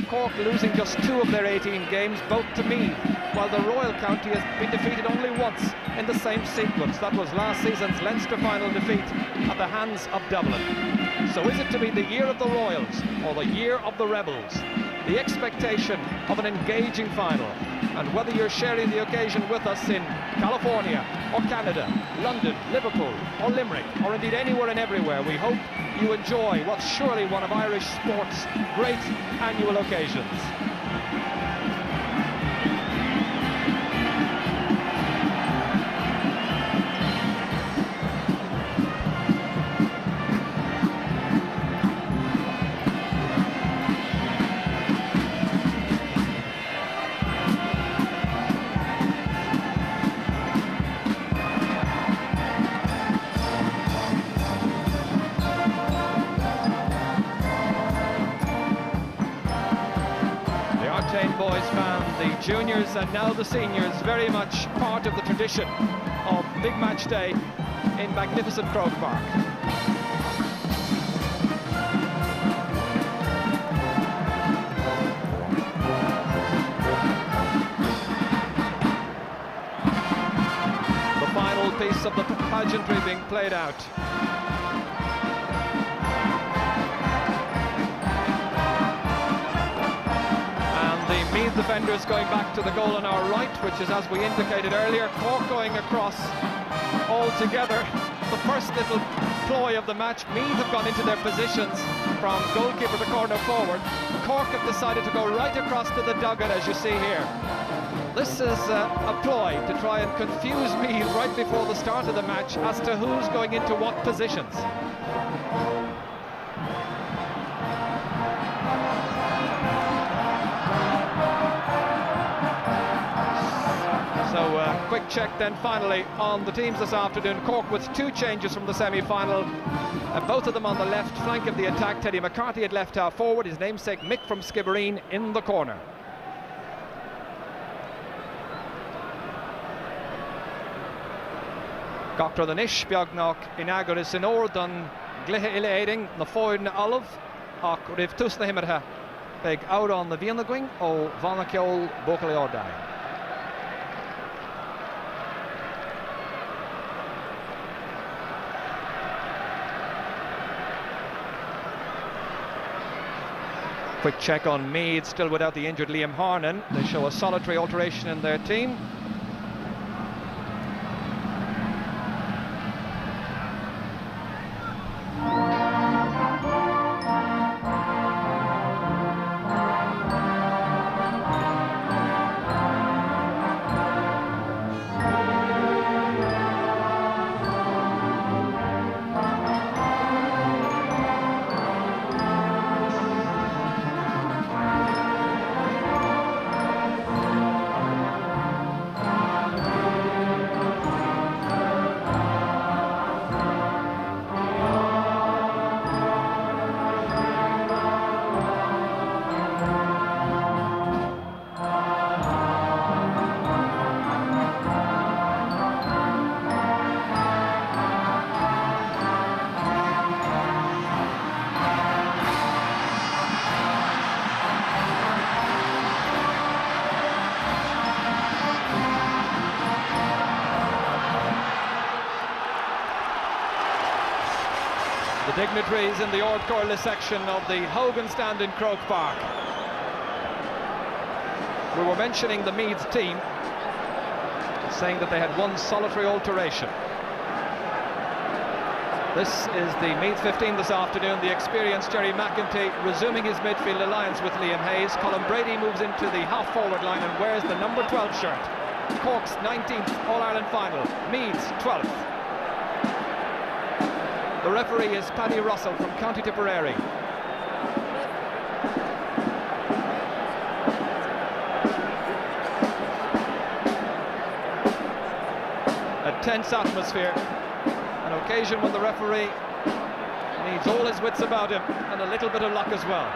Cork losing just 2 of their 18 games, both to Meath, while the Royal County has been defeated only once in the same sequence. That was last season's Leinster final defeat at the hands of Dublin. So is it to be the year of the Royals or the year of the Rebels? The expectation of an engaging final, and whether you're sharing the occasion with us in California or Canada, London, Liverpool or Limerick, or indeed anywhere and everywhere, we hope you enjoy what's surely one of Irish sport's great annual occasions. Boys found the juniors and now the seniors very much part of the tradition of big match day in magnificent Croke Park. The final piece of the pageantry being played out. Meath defenders going back to the goal on our right, which is, as we indicated earlier, Cork going across all together. The first little ploy of the match. Meath have gone into their positions from goalkeeper to corner forward. Cork have decided to go right across to the dugout, as you see here. This is a ploy to try and confuse Meath right before the start of the match as to who's going into what positions. So quick check then finally on the teams this afternoon. Cork with 2 changes from the semi-final, both of them on the left flank of the attack. Teddy McCarthy at left half forward, his namesake Mick from Skibbereen in the corner. Gachtar the Nish, Beagnach in Agaris in Ordan, Glihe Ile Aiding, na Foyd na Olive, Ach Riv Tus na Himmerha, Beg Auron the Viennaguing, O Vanakiol Bokali Ordai. Quick check on Meath, still without the injured Liam Harnan. They show a solitary alteration in their team. The dignitaries in the Ord Corley section of the Hogan stand in Croke Park. We were mentioning the Meath team, saying that they had 1 solitary alteration. This is the Meath 15 this afternoon. The experienced Jerry McEntee resuming his midfield alliance with Liam Hayes. Colin Brady moves into the half-forward line and wears the number 12 shirt. Cork's 19th All-Ireland final, Meath's 12th. The referee is Paddy Russell from County Tipperary. A tense atmosphere, an occasion when the referee needs all his wits about him and a little bit of luck as well.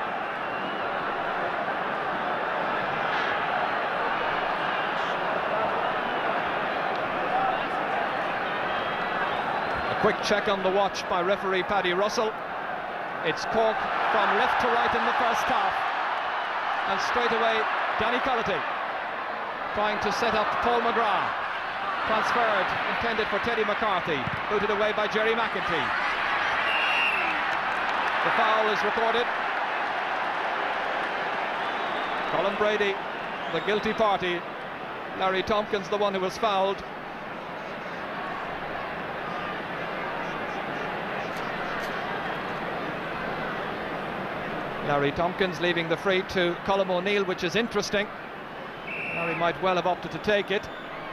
Quick check on the watch by referee Paddy Russell. It's Cork from left to right in the first half. And straight away, Danny Cullity trying to set up Paul McGrath. Transferred, intended for Teddy McCarthy. Booted away by Jerry McEntee. The foul is recorded. Colin Brady, the guilty party. Larry Tompkins, the one who was fouled. Larry Tompkins leaving the free to Colm O'Neill, which is interesting. Larry might well have opted to take it.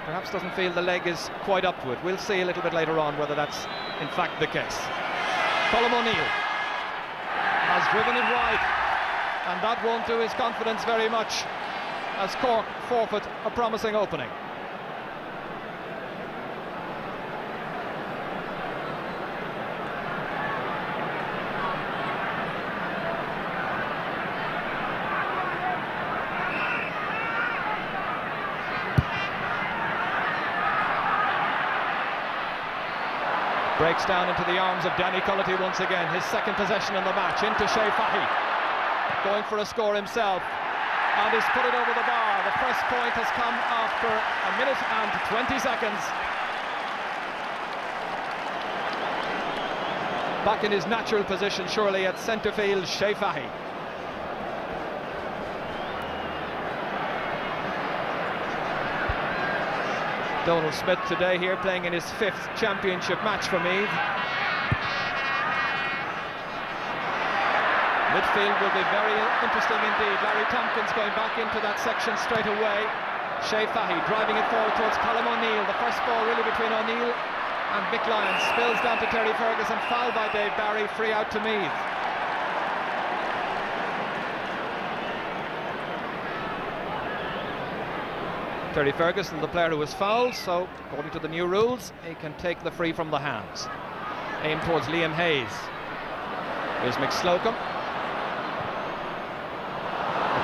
Perhaps doesn't feel the leg is quite up to it. We'll see a little bit later on whether that's in fact the case. Colm O'Neill has driven it wide, and that won't do his confidence very much as Cork forfeit a promising opening. Breaks down into the arms of Danny Cullity once again, his second possession in the match, into Shea Fahy, going for a score himself, and he's put it over the bar. The first point has come after 1 minute and 20 seconds. Back in his natural position, surely, at centre field, Shea Fahy. Donald Smith today here playing in his 5th championship match for Meath. Midfield will be very interesting indeed. Larry Tompkins going back into that section straight away. Shea Fahy driving it forward towards Colm O'Neill. The first ball really between O'Neill and Mick Lyons. Spills down to Terry Ferguson. Foul by Dave Barry. Free out to Meath. Terry Ferguson, the player who was fouled, so according to the new rules, he can take the free from the hands. Aimed towards Liam Hayes. Here's Mick Slocum.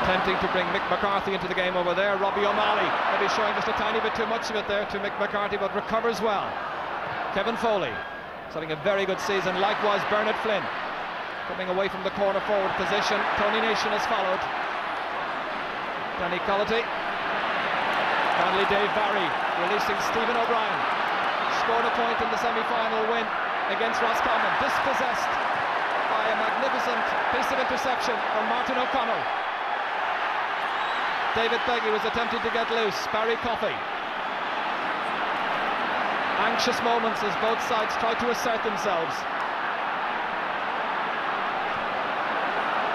Attempting to bring Mick McCarthy into the game over there. Robbie O'Malley, maybe showing just a tiny bit too much of it there to Mick McCarthy, but recovers well. Kevin Foley, having a very good season. Likewise, Bernard Flynn, coming away from the corner forward position. Tony Nation has followed. Danny Cullity. Finally, Dave Barry releasing Stephen O'Brien. Scored a point in the semi-final win against Roscommon. Dispossessed by a magnificent piece of interception from Martin O'Connell. David Beggy was attempting to get loose. Barry Coffey. Anxious moments as both sides try to assert themselves.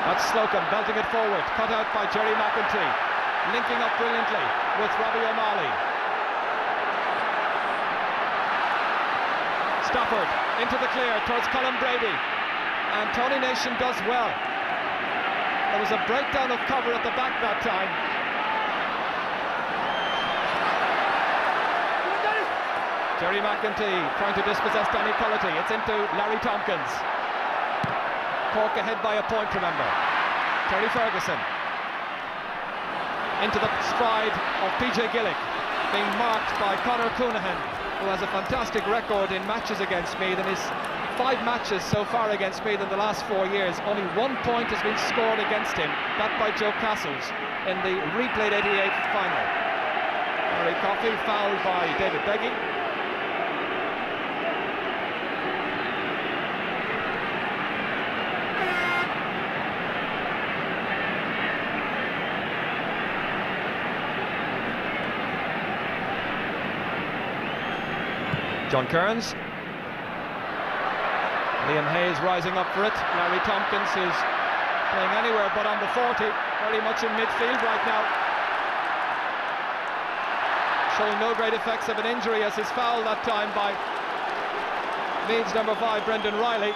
That's Slocum belting it forward. Cut out by Jerry McEntee. Linking up brilliantly with Robbie O'Malley. Stafford into the clear towards Colin Brady, and Tony Nation does well. There was a breakdown of cover at the back that time. Jerry McEntee trying to dispossess Danny Cullity. It's into Larry Tompkins. Cork ahead by a point, remember. Terry Ferguson into the stride of PJ Gillick, being marked by Conor Coonahan, who has a fantastic record in matches against Meath. In his 5 matches so far against Meath in the last 4 years, only 1 point has been scored against him, that by Joe Castles in the replayed 88 final. Barry Coffey fouled by David Beggy. John Kearns. Liam Hayes rising up for it. Larry Tompkins, who's playing anywhere but on the 40, very much in midfield right now. Showing no great effects of an injury as he's fouled that time by Meath's number 5, Brendan Riley.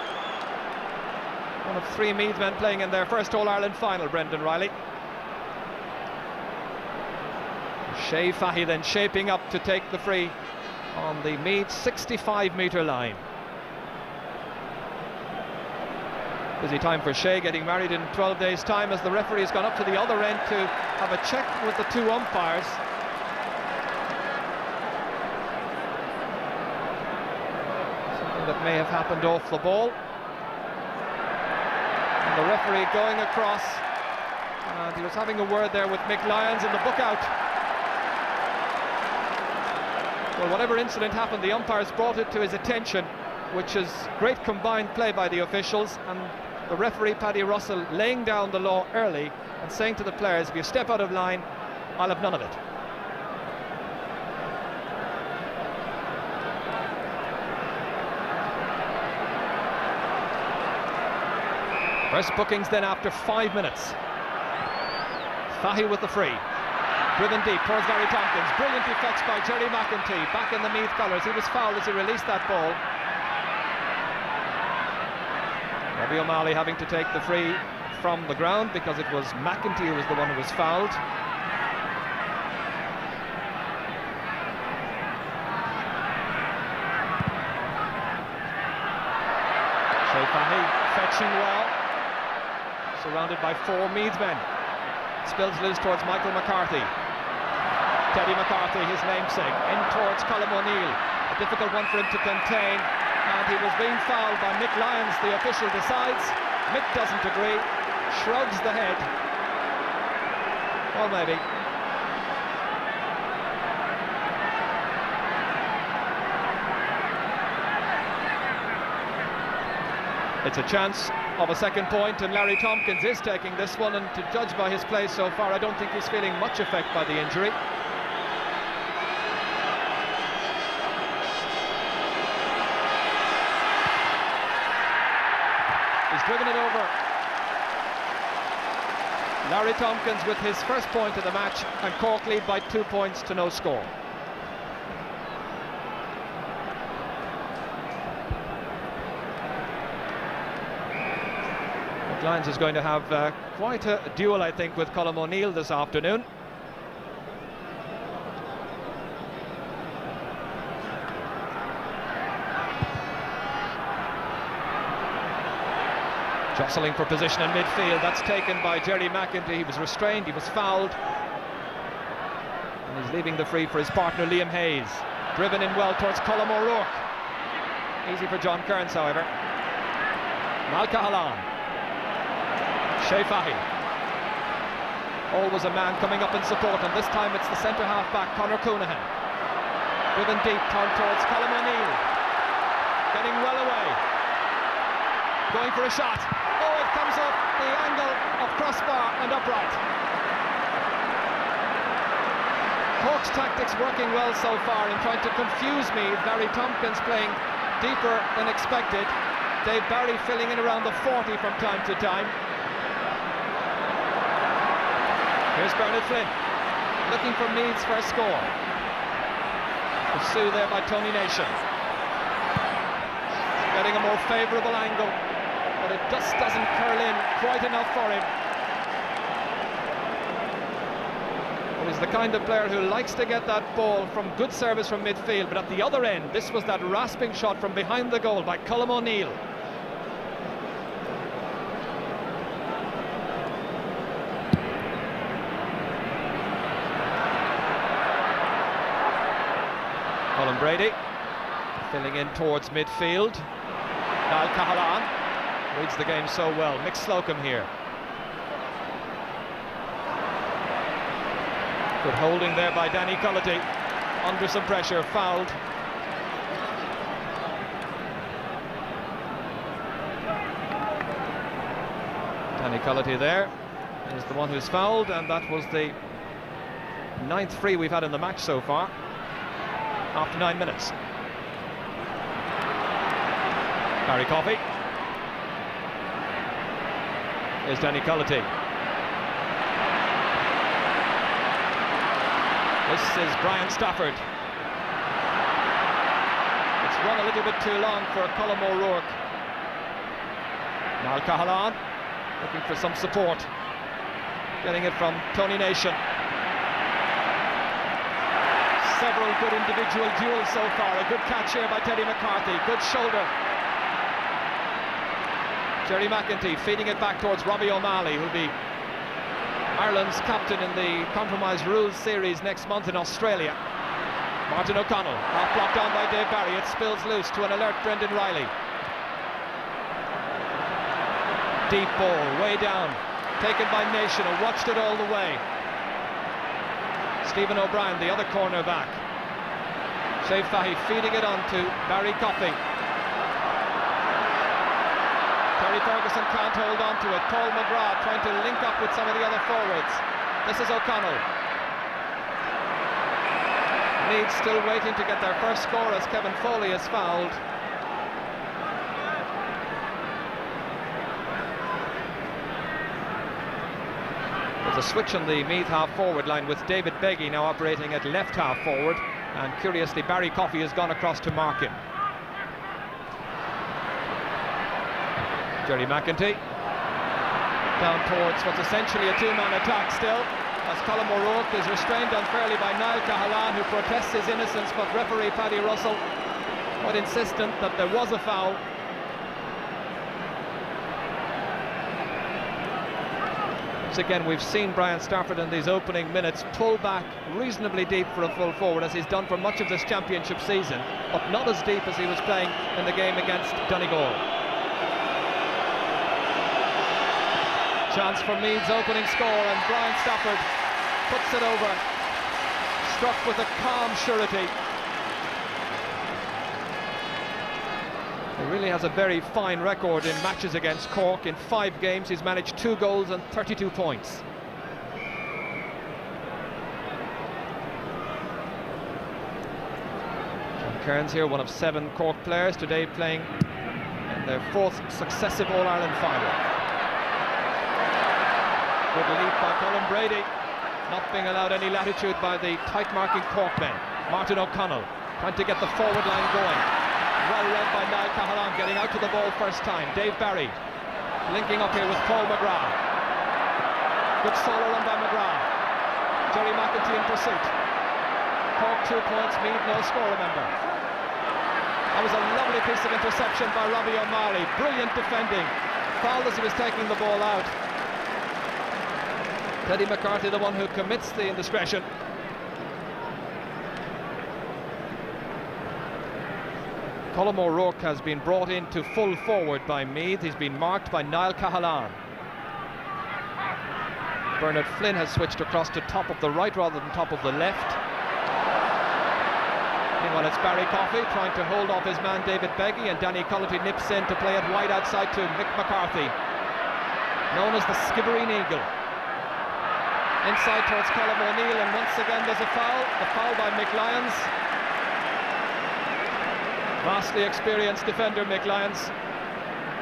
One of 3 Meath men playing in their first All-Ireland final, Brendan Riley. Shea Fahy then shaping up to take the free on the Meath 65-metre line. Busy time for Shea, getting married in 12 days' time as the referee has gone up to the other end to have a check with the 2 umpires. Something that may have happened off the ball. And the referee going across And he was having a word there with Mick Lyons in the book out. Well, whatever incident happened, the umpires brought it to his attention, which is great combined play by the officials, and the referee Paddy Russell laying down the law early and saying to the players, if you step out of line, I'll have none of it. First bookings then after 5 minutes. Fahy with the free. Driven deep towards Larry Tompkins. Brilliant effects by Jerry McEntee. Back in the Meath colours. He was fouled as he released that ball. Robbie O'Malley having to take the free from the ground because it was McEntee who was the one who was fouled. Shea Fahy fetching well. Surrounded by 4 Meath men. Spills loose towards Michael McCarthy. Teddy McCarthy, his namesake, in towards Colm O'Neill. A difficult one for him to contain, and he was being fouled by Mick Lyons. The official decides. Mick doesn't agree, shrugs the head. Well, maybe. It's a chance of a second point, and Larry Tompkins is taking this one, and to judge by his play so far, I don't think he's feeling much effect by the injury. He's driven it over. Larry Tompkins with his first point of the match, and Cork lead by 2 points to no score. Lyons is going to have quite a duel, I think, with Colm O'Neill this afternoon. Jostling for position in midfield. That's taken by Jerry McEntee. He was restrained, he was fouled. And he's leaving the free for his partner Liam Hayes. Driven in well towards Colm O'Rourke. Easy for John Kearns, however. Malcahalan. Shea Fahy. Always a man coming up in support, and this time it's the centre half back, Conor Coonahan. Driven deep, turned towards Colm O'Neill. Getting well away. Going for a shot. Oh, it comes off the angle of crossbar and upright. Cork's tactics working well so far in trying to confuse me. Larry Tompkins playing deeper than expected. Dave Barry filling in around the 40 from time to time. Here's Bernard Flynn, looking for Meath's first score. Pursued there by Tony Nation. Getting a more favourable angle, but it just doesn't curl in quite enough for him. He's the kind of player who likes to get that ball from good service from midfield, but at the other end, this was that rasping shot from behind the goal by Colm O'Neill. Colin Brady filling in towards midfield. Niall Cahalane reads the game so well. Mick Slocum here. Good holding there by Danny Cullity. Under some pressure, fouled. Danny Cullity there is the one who's fouled, and that was the 9th free we've had in the match so far. After 9 minutes. Barry Coffey. Here's Danny Cullity. This is Brian Stafford. It's run a little bit too long for Colm O'Rourke. Niall Cahalane looking for some support. Getting it from Tony Nation. Several good individual duels so far. A good catch here by Teddy McCarthy. Good shoulder. Jerry McEntee feeding it back towards Robbie O'Malley, who'll be Ireland's captain in the Compromise Rules series next month in Australia. Martin O'Connell, half blocked down by Dave Barry. It spills loose to an alert Brendan Riley. Deep ball, way down. taken by Nation, who watched it all the way. Stephen O'Brien, the other corner back. Shea Fahy feeding it on to Barry Coffey. Terry Ferguson can't hold on to it. Paul McGrath trying to link up with some of the other forwards. This is O'Connell. Meath still waiting to get their first score as Kevin Foley is fouled. There's a switch on the Meath half-forward line with David Beggy now operating at left half-forward, and curiously Barry Coffey has gone across to mark him. Jerry McEntee down towards what's essentially a two-man attack still, as Colm O'Rourke is restrained unfairly by Niall Cahalane, who protests his innocence, but referee Paddy Russell quite insistent that there was a foul. Once again, we've seen Brian Stafford in these opening minutes pull back reasonably deep for a full forward, as he's done for much of this championship season, but not as deep as he was playing in the game against Donegal. Chance for Meath's opening score, and Brian Stafford puts it over, struck with a calm surety. He really has a very fine record in matches against Cork. In 5 games he's managed 2 goals and 32 points. John Kearns here, one of 7 Cork players today playing in their 4th successive All-Ireland final. Good leap by Colin Brady, not being allowed any latitude by the tight-marking Cork men. Martin O'Connell trying to get the forward line going. Well read by Niall Cahalane, getting out to the ball first time. Dave Barry linking up here with Paul McGrath. Good solo run by McGrath. Jerry McEntee in pursuit. Cork 2 points, Meath no score, remember. That was a lovely piece of interception by Robbie O'Malley. Brilliant defending. Fouled as he was taking the ball out. Teddy McCarthy the one who commits the indiscretion. Colm O'Rourke has been brought into full forward by Meath. He's been marked by Niall Cahalane. Bernard Flynn has switched across to top of the right rather than top of the left. Meanwhile, it's Barry Coffey trying to hold off his man David Beggy, and Danny Cullity nips in to play it wide outside to Mick McCarthy, known as the Skibbereen Eagle. Inside towards Colm O'Neill, and once again there's a foul by Mick Lyons. Vastly experienced defender Mick Lyons,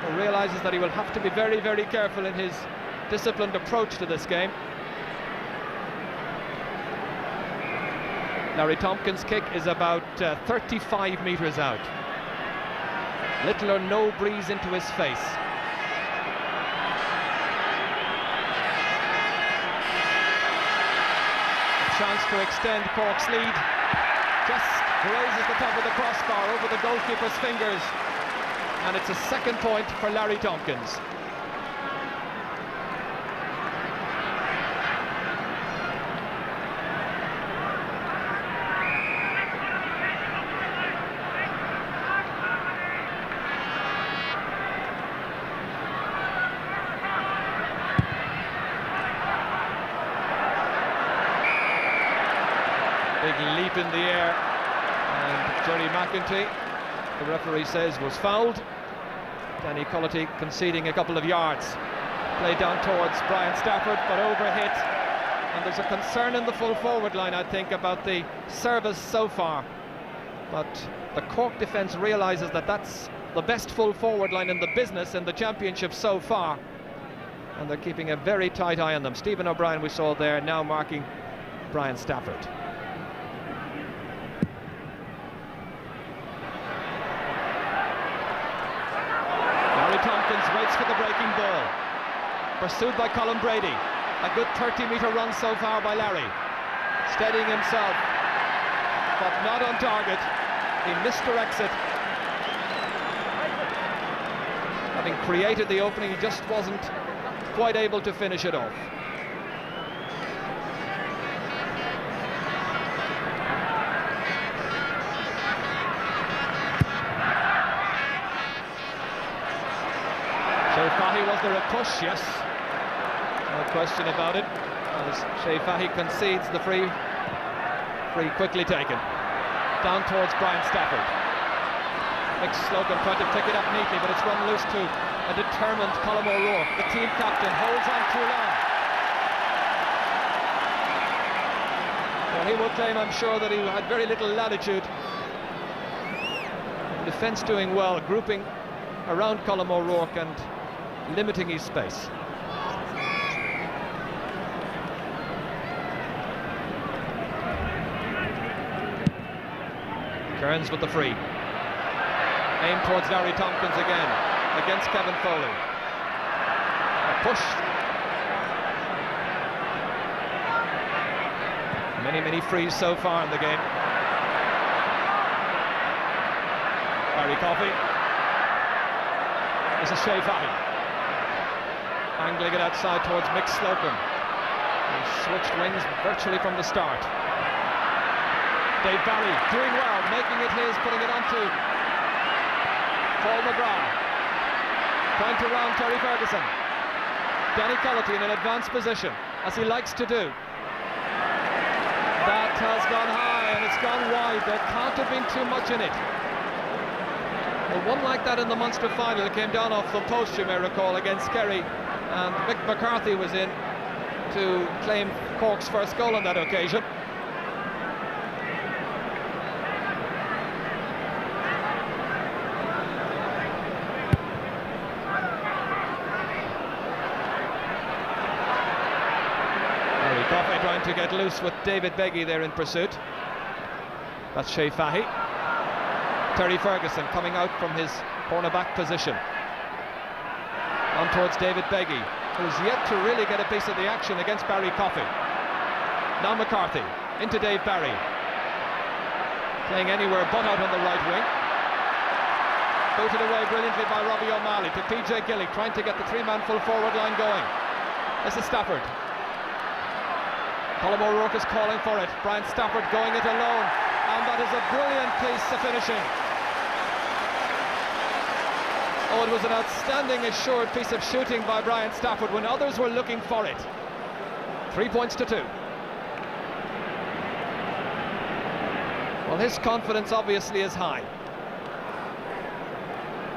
who realises that he will have to be very, very careful in his disciplined approach to this game. Larry Tompkins' kick is about 35 metres out. Little or no breeze into his face. Chance to extend Cork's lead. Just grazes the top of the crossbar over the goalkeeper's fingers, and it's a second point for Larry Tompkins. Big leap in the air, and Jerry McEntee, the referee says, was fouled. Danny Cullity conceding a couple of yards. Play down towards Brian Stafford, but overhit. And there's a concern in the full forward line, I think, about the service so far. But the Cork defence realises that that's the best full forward line in the business in the championship so far. And they're keeping a very tight eye on them. Stephen O'Brien, we saw there, now marking Brian Stafford. Tompkins waits for the breaking ball, pursued by Colin Brady. A good 30-metre run so far by Larry, steadying himself, but not on target. He misdirects it. Having created the opening, he just wasn't quite able to finish it off. Fahy, was there a push? Yes. No question about it. As Shea Fahy concedes the free quickly taken. Down towards Brian Stafford. Mick Slocum tried to pick it up neatly, but it's run loose to a determined Colm O'Rourke. The team captain holds on too long. Well, he will claim, I'm sure, that he had very little latitude. Defence doing well, grouping around Colm O'Rourke and limiting his space. Kearns with the free. Aim towards Larry Tompkins again, against Kevin Foley. A push. Many frees so far in the game. Barry Coffey. This is Shea Fahy. Angling it outside towards Mick Slocum. He switched wings virtually from the start. Dave Barry doing well, making it his, putting it onto Paul McGrath. Trying to round Terry Ferguson. Danny Cullity in an advanced position, as he likes to do. That has gone high and it's gone wide. There can't have been too much in it. Well, one like that in the Munster final came down off the post, you may recall, against Kerry, and Mick McCarthy was in to claim Cork's first goal on that occasion. Coffey trying to get loose with David Beggy there in pursuit. That's Shea Fahy. Terry Ferguson coming out from his cornerback position. On towards David Beggy, who's yet to really get a piece of the action against Barry Coffey. Now McCarthy into Dave Barry. Playing anywhere but out on the right wing. Booted away brilliantly by Robbie O'Malley to PJ Gillick, trying to get the three-man full forward line going. This is Stafford. Colm O'Rourke is calling for it. Brian Stafford going it alone, and that is a brilliant piece of finishing. Oh, it was an outstanding assured piece of shooting by Brian Stafford when others were looking for it. 3 points to 2. Well, his confidence obviously is high.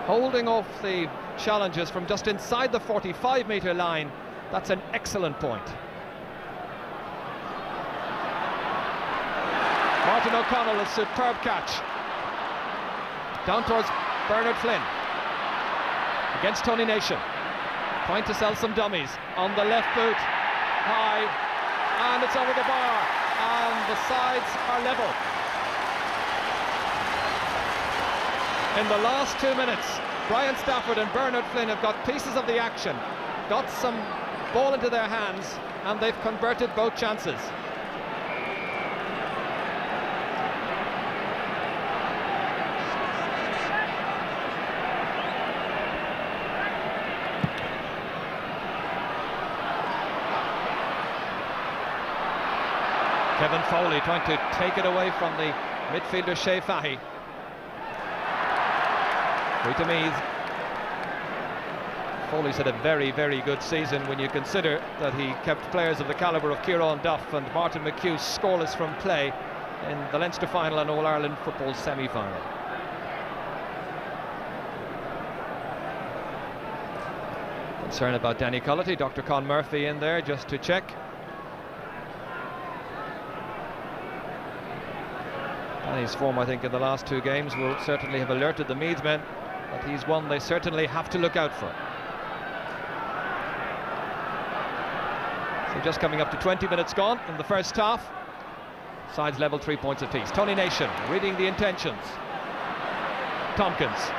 Holding off the challenges from just inside the 45-metre line, that's an excellent point. Martin O'Connell, a superb catch. Down towards Bernard Flynn. Against Tony Nation. Trying to sell some dummies. On the left boot. High. And it's over the bar. And the sides are level. In the last 2 minutes, Brian Stafford and Bernard Flynn have got pieces of the action. Got some ball into their hands. And they've converted both chances. Kevin Foley trying to take it away from the midfielder Shea Fahy. Free to Meath. Foley's had a very good season when you consider that he kept players of the calibre of Kieran Duff and Martin McHugh scoreless from play in the Leinster final and All-Ireland football semi-final. Concern about Danny Cullity. Dr. Con Murphy in there just to check. Danny's form, I think, in the last 2 games will certainly have alerted the Meath men that he's one they certainly have to look out for. So just coming up to 20 minutes gone in the first half. Sides level 3 points apiece. Tony Nation reading the intentions. Tompkins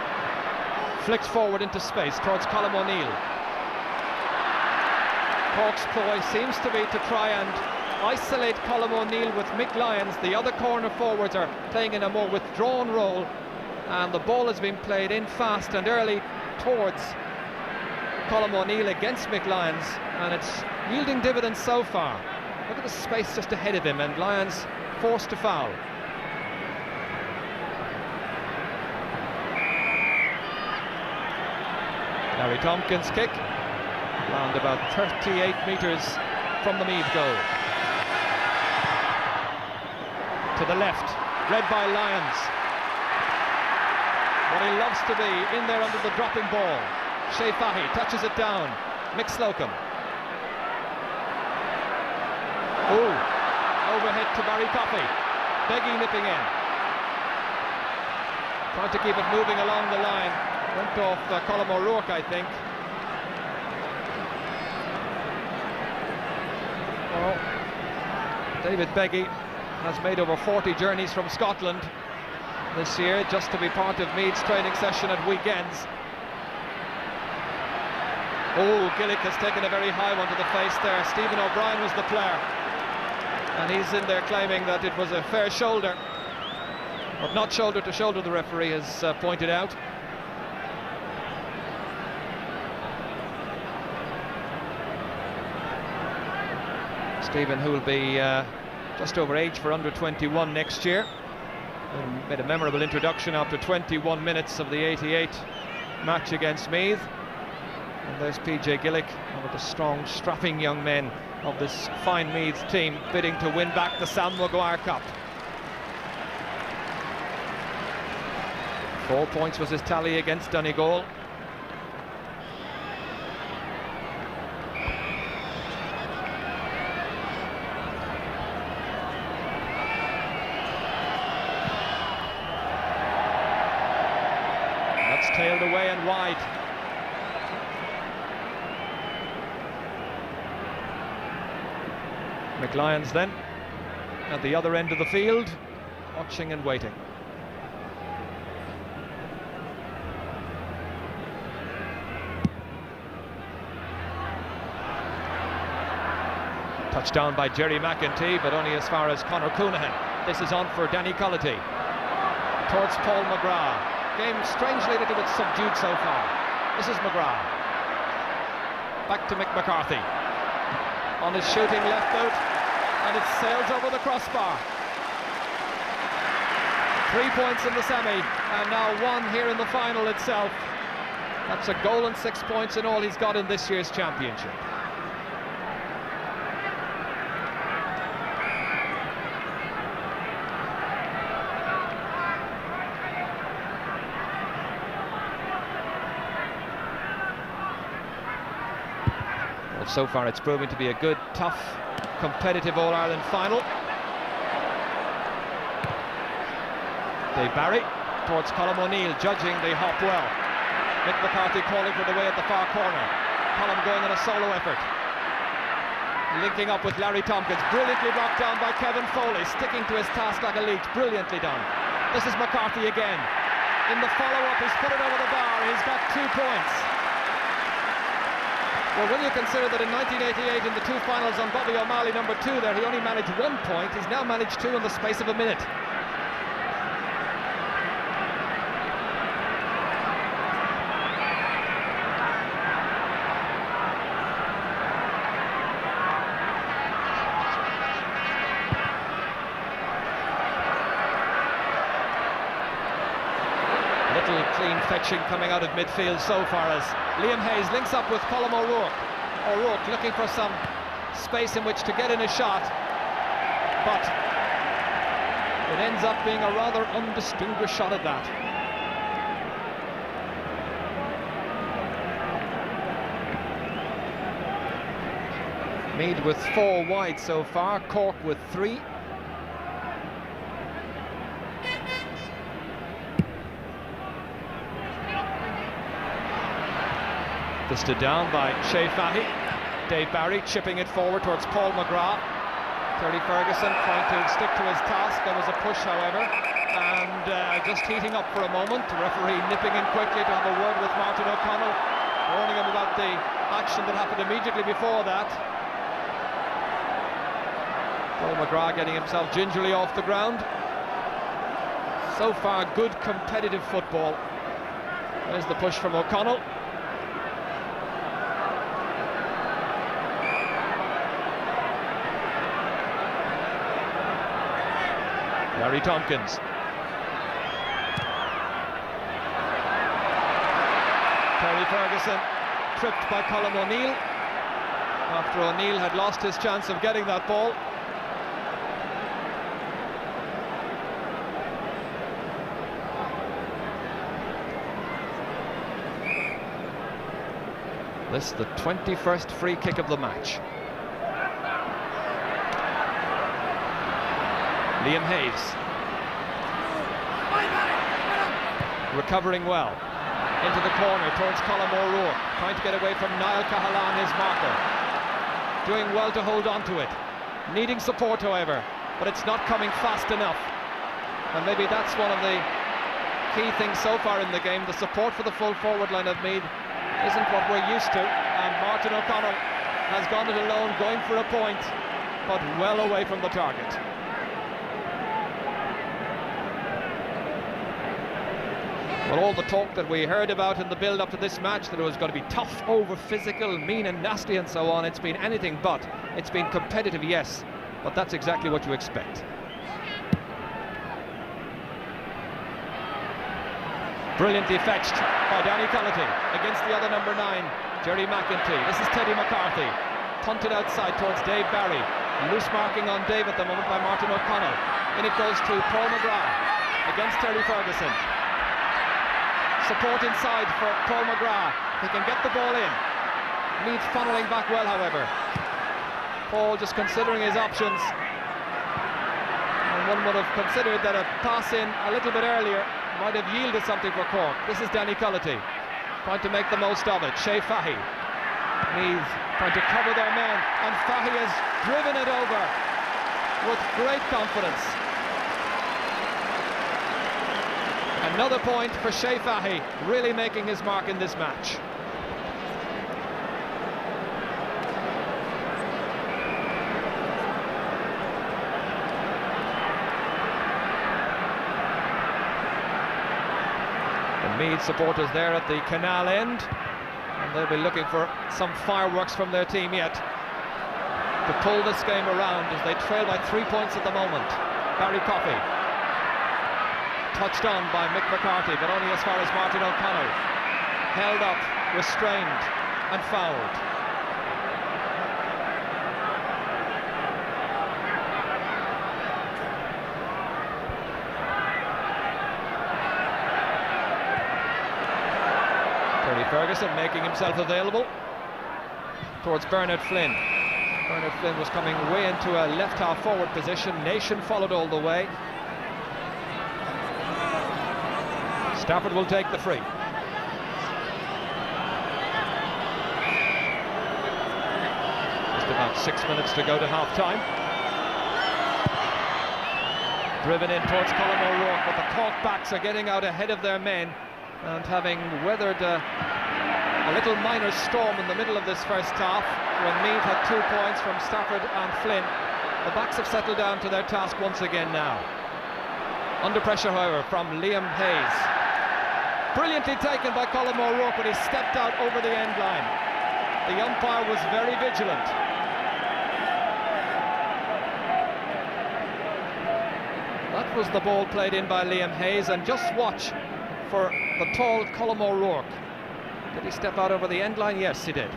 flicks forward into space towards Colm O'Neill. Cork's ploy seems to be to try and isolate Colm O'Neill with Mick Lyons. The other corner forwards are playing in a more withdrawn role, and the ball has been played in fast and early towards Colm O'Neill against Mick Lyons, and it's yielding dividends so far. Look at the space just ahead of him, and Lyons forced to foul. Larry Tompkins' kick. Around about 38 metres from the Meath goal. To the left, led by Lyons. What he loves to be, in there under the dropping ball. Shea Fahy touches it down. Mick Slocum. Oh, overhead to Barry Coffey. Beggy nipping in. Trying to keep it moving along the line. Went off Colm O'Rourke, I think. Well, David Beggy has made over 40 journeys from Scotland this year just to be part of Meath's training session at weekends. Oh, Gillick has taken a very high one to the face there. Stephen O'Brien was the player, and he's in there claiming that it was a fair shoulder, but not shoulder to shoulder, the referee has pointed out. Stephen, who will be just over age for under 21 next year, and made a memorable introduction after 21 minutes of the 88 match against Meath. And there's PJ Gillick, one of the strong, strapping young men of this fine Meath team, bidding to win back the Sam Maguire Cup. 4 points was his tally against Donegal. That's tailed away and wide. McLyons then at the other end of the field, watching and waiting. Touchdown by Jerry McEntee, but only as far as Conor Coonahan. This is on for Danny Cullity towards Paul McGrath. Game strangely a little bit subdued so far. This is McGrath. Back to Mick McCarthy. On his shooting left boot, and it sails over the crossbar. 3 points in the semi, and now 1 here in the final itself. That's a goal and 6 points in all he's got in this year's championship. So far it's proving to be a good, tough, competitive All-Ireland final. Dave Barry towards Colm O'Neill, judging the hop well. Mick McCarthy calling for the way at the far corner. Colm going on a solo effort. Linking up with Larry Tompkins, brilliantly blocked down by Kevin Foley, sticking to his task like a leech, brilliantly done. This is McCarthy again. In the follow-up, he's put it over the bar, he's got 2 points. Well, when you consider that in 1988 in the 2 finals on Bobby O'Malley number 2 there, he only managed 1 point, he's now managed 2 in the space of a minute. Little clean fetching coming out of midfield so far as Liam Hayes links up with Colm O'Rourke. O'Rourke looking for some space in which to get in a shot, but it ends up being a rather undistinguished shot at that. Meath with 4 wide so far, Cork with 3. Fisted down by Shea Fahy. Dave Barry chipping it forward towards Paul McGrath. Terry Ferguson trying to stick to his task. There was a push, however, and just heating up for a moment. The referee nipping in quickly to have a word with Martin O'Connell, warning him about the action that happened immediately before that. Paul McGrath getting himself gingerly off the ground. So far, good competitive football. There's the push from O'Connell. Larry Tompkins. Terry Ferguson tripped by Colm O'Neill. after O'Neill had lost his chance of getting that ball. This the 21st free kick of the match. Liam Hayes recovering well into the corner towards Colm O'Rourke, trying to get away from Niall Cahalane, his marker. Doing well to hold on to it, needing support however, but it's not coming fast enough, and maybe that's one of the key things so far in the game. The support for the full forward line of Meath isn't what we're used to, and Martin O'Connell has gone it alone, going for a point, but well away from the target. Well, all the talk that we heard about in the build-up to this match, that it was going to be tough, over physical, mean and nasty and so on, it's been anything but. It's been competitive, yes, but that's exactly what you expect. Brilliantly fetched by Danny Cullity against the other number 9, Jerry McEntee. This is Teddy McCarthy, punted outside towards Dave Barry. Loose marking on Dave at the moment by Martin O'Connell. In it goes to Paul McGrath against Terry Ferguson. Support inside for Paul McGrath. He can get the ball in. Meath funneling back well, however. Paul just considering his options. And one would have considered that a pass in a little bit earlier might have yielded something for Cork. This is Danny Cullity trying to make the most of it. Shea Fahy. Meath trying to cover their men, and Fahy has driven it over with great confidence. Another point for Shea Fahy, really making his mark in this match. The Meath supporters there at the canal end, and they'll be looking for some fireworks from their team yet to pull this game around as they trail by 3 points at the moment. Barry Coffey touched on by Mick McCarthy, but only as far as Martin O'Connell. Held up, restrained and fouled. Terry Ferguson making himself available towards Bernard Flynn. Bernard Flynn was coming way into a left half forward position. Nation followed all the way. Stafford will take the free. Just about 6 minutes to go to half-time. Driven in towards Colm O'Rourke, but the Cork backs are getting out ahead of their men, and having weathered a little minor storm in the middle of this first half, when Meath had 2 points from Stafford and Flynn, the backs have settled down to their task once again now. Under pressure, however, from Liam Hayes. Brilliantly taken by Colm O'Rourke, but he stepped out over the end line. The umpire was very vigilant. That was the ball played in by Liam Hayes, and just watch for the tall Colm O'Rourke. Did he step out over the end line? Yes, he did.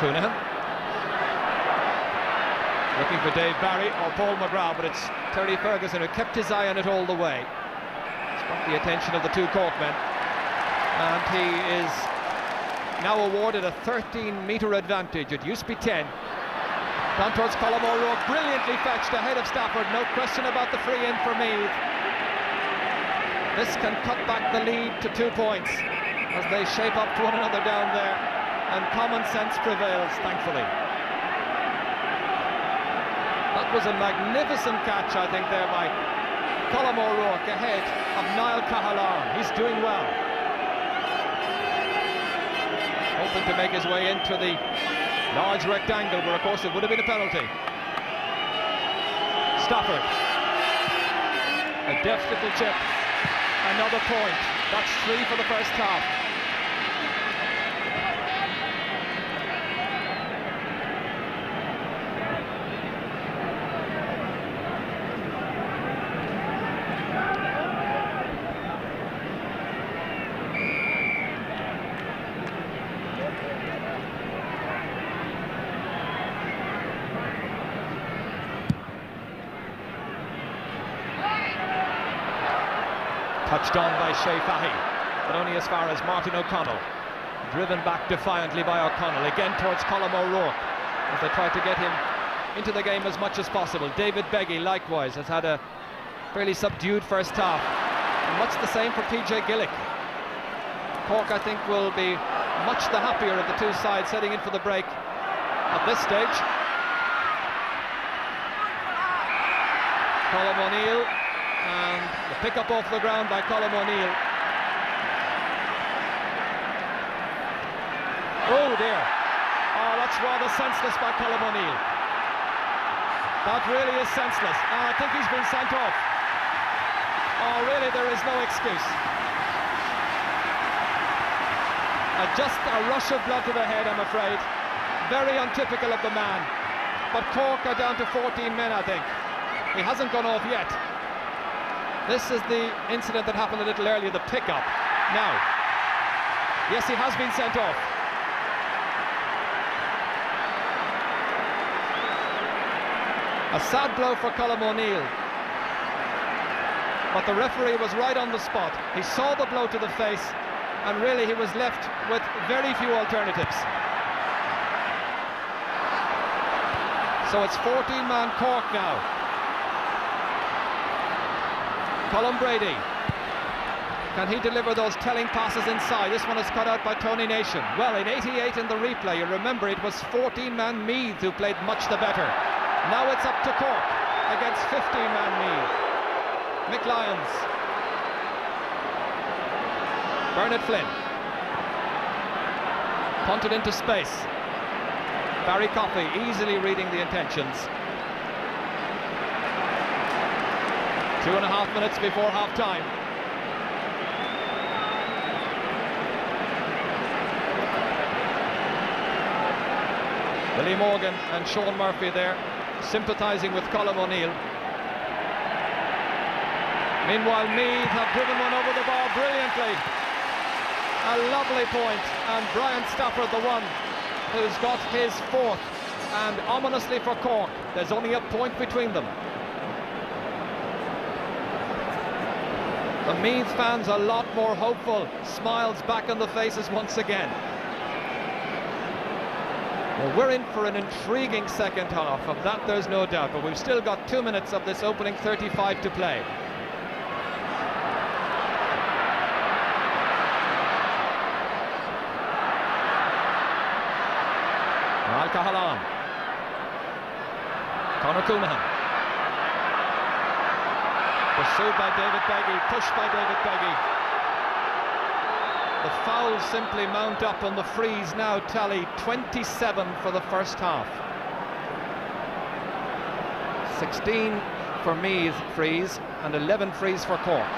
Coonahan looking for Dave Barry or Paul McGrath, but it's Terry Ferguson who kept his eye on it all the way. It's got the attention of the 2 Cork men, and he is now awarded a 13-metre advantage. It used to be 10. Down towards Colm O'Rourke, brilliantly fetched ahead of Stafford. No question about the free in for Meath. This can cut back the lead to 2 points as they shape up to one another down there, and common sense prevails, thankfully. That was a magnificent catch, I think, there by Colm O'Rourke ahead of Niall Cahalane. He's doing well. Hoping to make his way into the large rectangle, where of course it would have been a penalty. Stafford. A deft little chip. Another point. That's 3 for the first half. touched on by Shea Fahy, but only as far as Martin O'Connell. Driven back defiantly by O'Connell, again towards Colm O'Rourke, as they try to get him into the game as much as possible. David Beggy likewise has had a fairly subdued first half, and much the same for PJ Gillick. Cork, I think, will be much the happier of the two sides heading in for the break at this stage. Colm O'Neill, and the pick up off the ground by Colm O'Neill. Oh dear, oh, that's rather senseless by Colm O'Neill. That really is senseless, and I think he's been sent off. Oh really, there is no excuse. Just a rush of blood to the head, I'm afraid. Very untypical of the man. But Cork are down to 14 men, I think. He hasn't gone off yet. This is the incident that happened a little earlier, the pick-up. Now, yes, he has been sent off. A sad blow for Colm O'Neill. But the referee was right on the spot. He saw the blow to the face, and really he was left with very few alternatives. So it's 14-man Cork now. Colm Brady, can he deliver those telling passes inside? This one is cut out by Tony Nation. Well, in 88 in the replay, you remember it was 14-man Meath who played much the better. Now it's up to Cork against 15-man Meath. Mick Lyons, Bernard Flynn, punted into space. Barry Coffey easily reading the intentions. 2.5 minutes before half-time. Billy Morgan and Sean Murphy there, sympathising with Colm O'Neill. Meanwhile, Meath have driven one over the bar brilliantly. A lovely point, and Brian Stafford, the one who's got his fourth, and ominously for Cork, there's only a point between them. The Meath fans a lot more hopeful, smiles back on the faces once again. Well, we're in for an intriguing second half, of that there's no doubt, but we've still got 2 minutes of this opening 35 to play. Al Cahalan, Conor Coonahan, pursued by David Beggy, pushed by David Beggy. The fouls simply mount up, and the frees now tally 27 for the first half. 16 for Meath frees and 11 frees for Cork.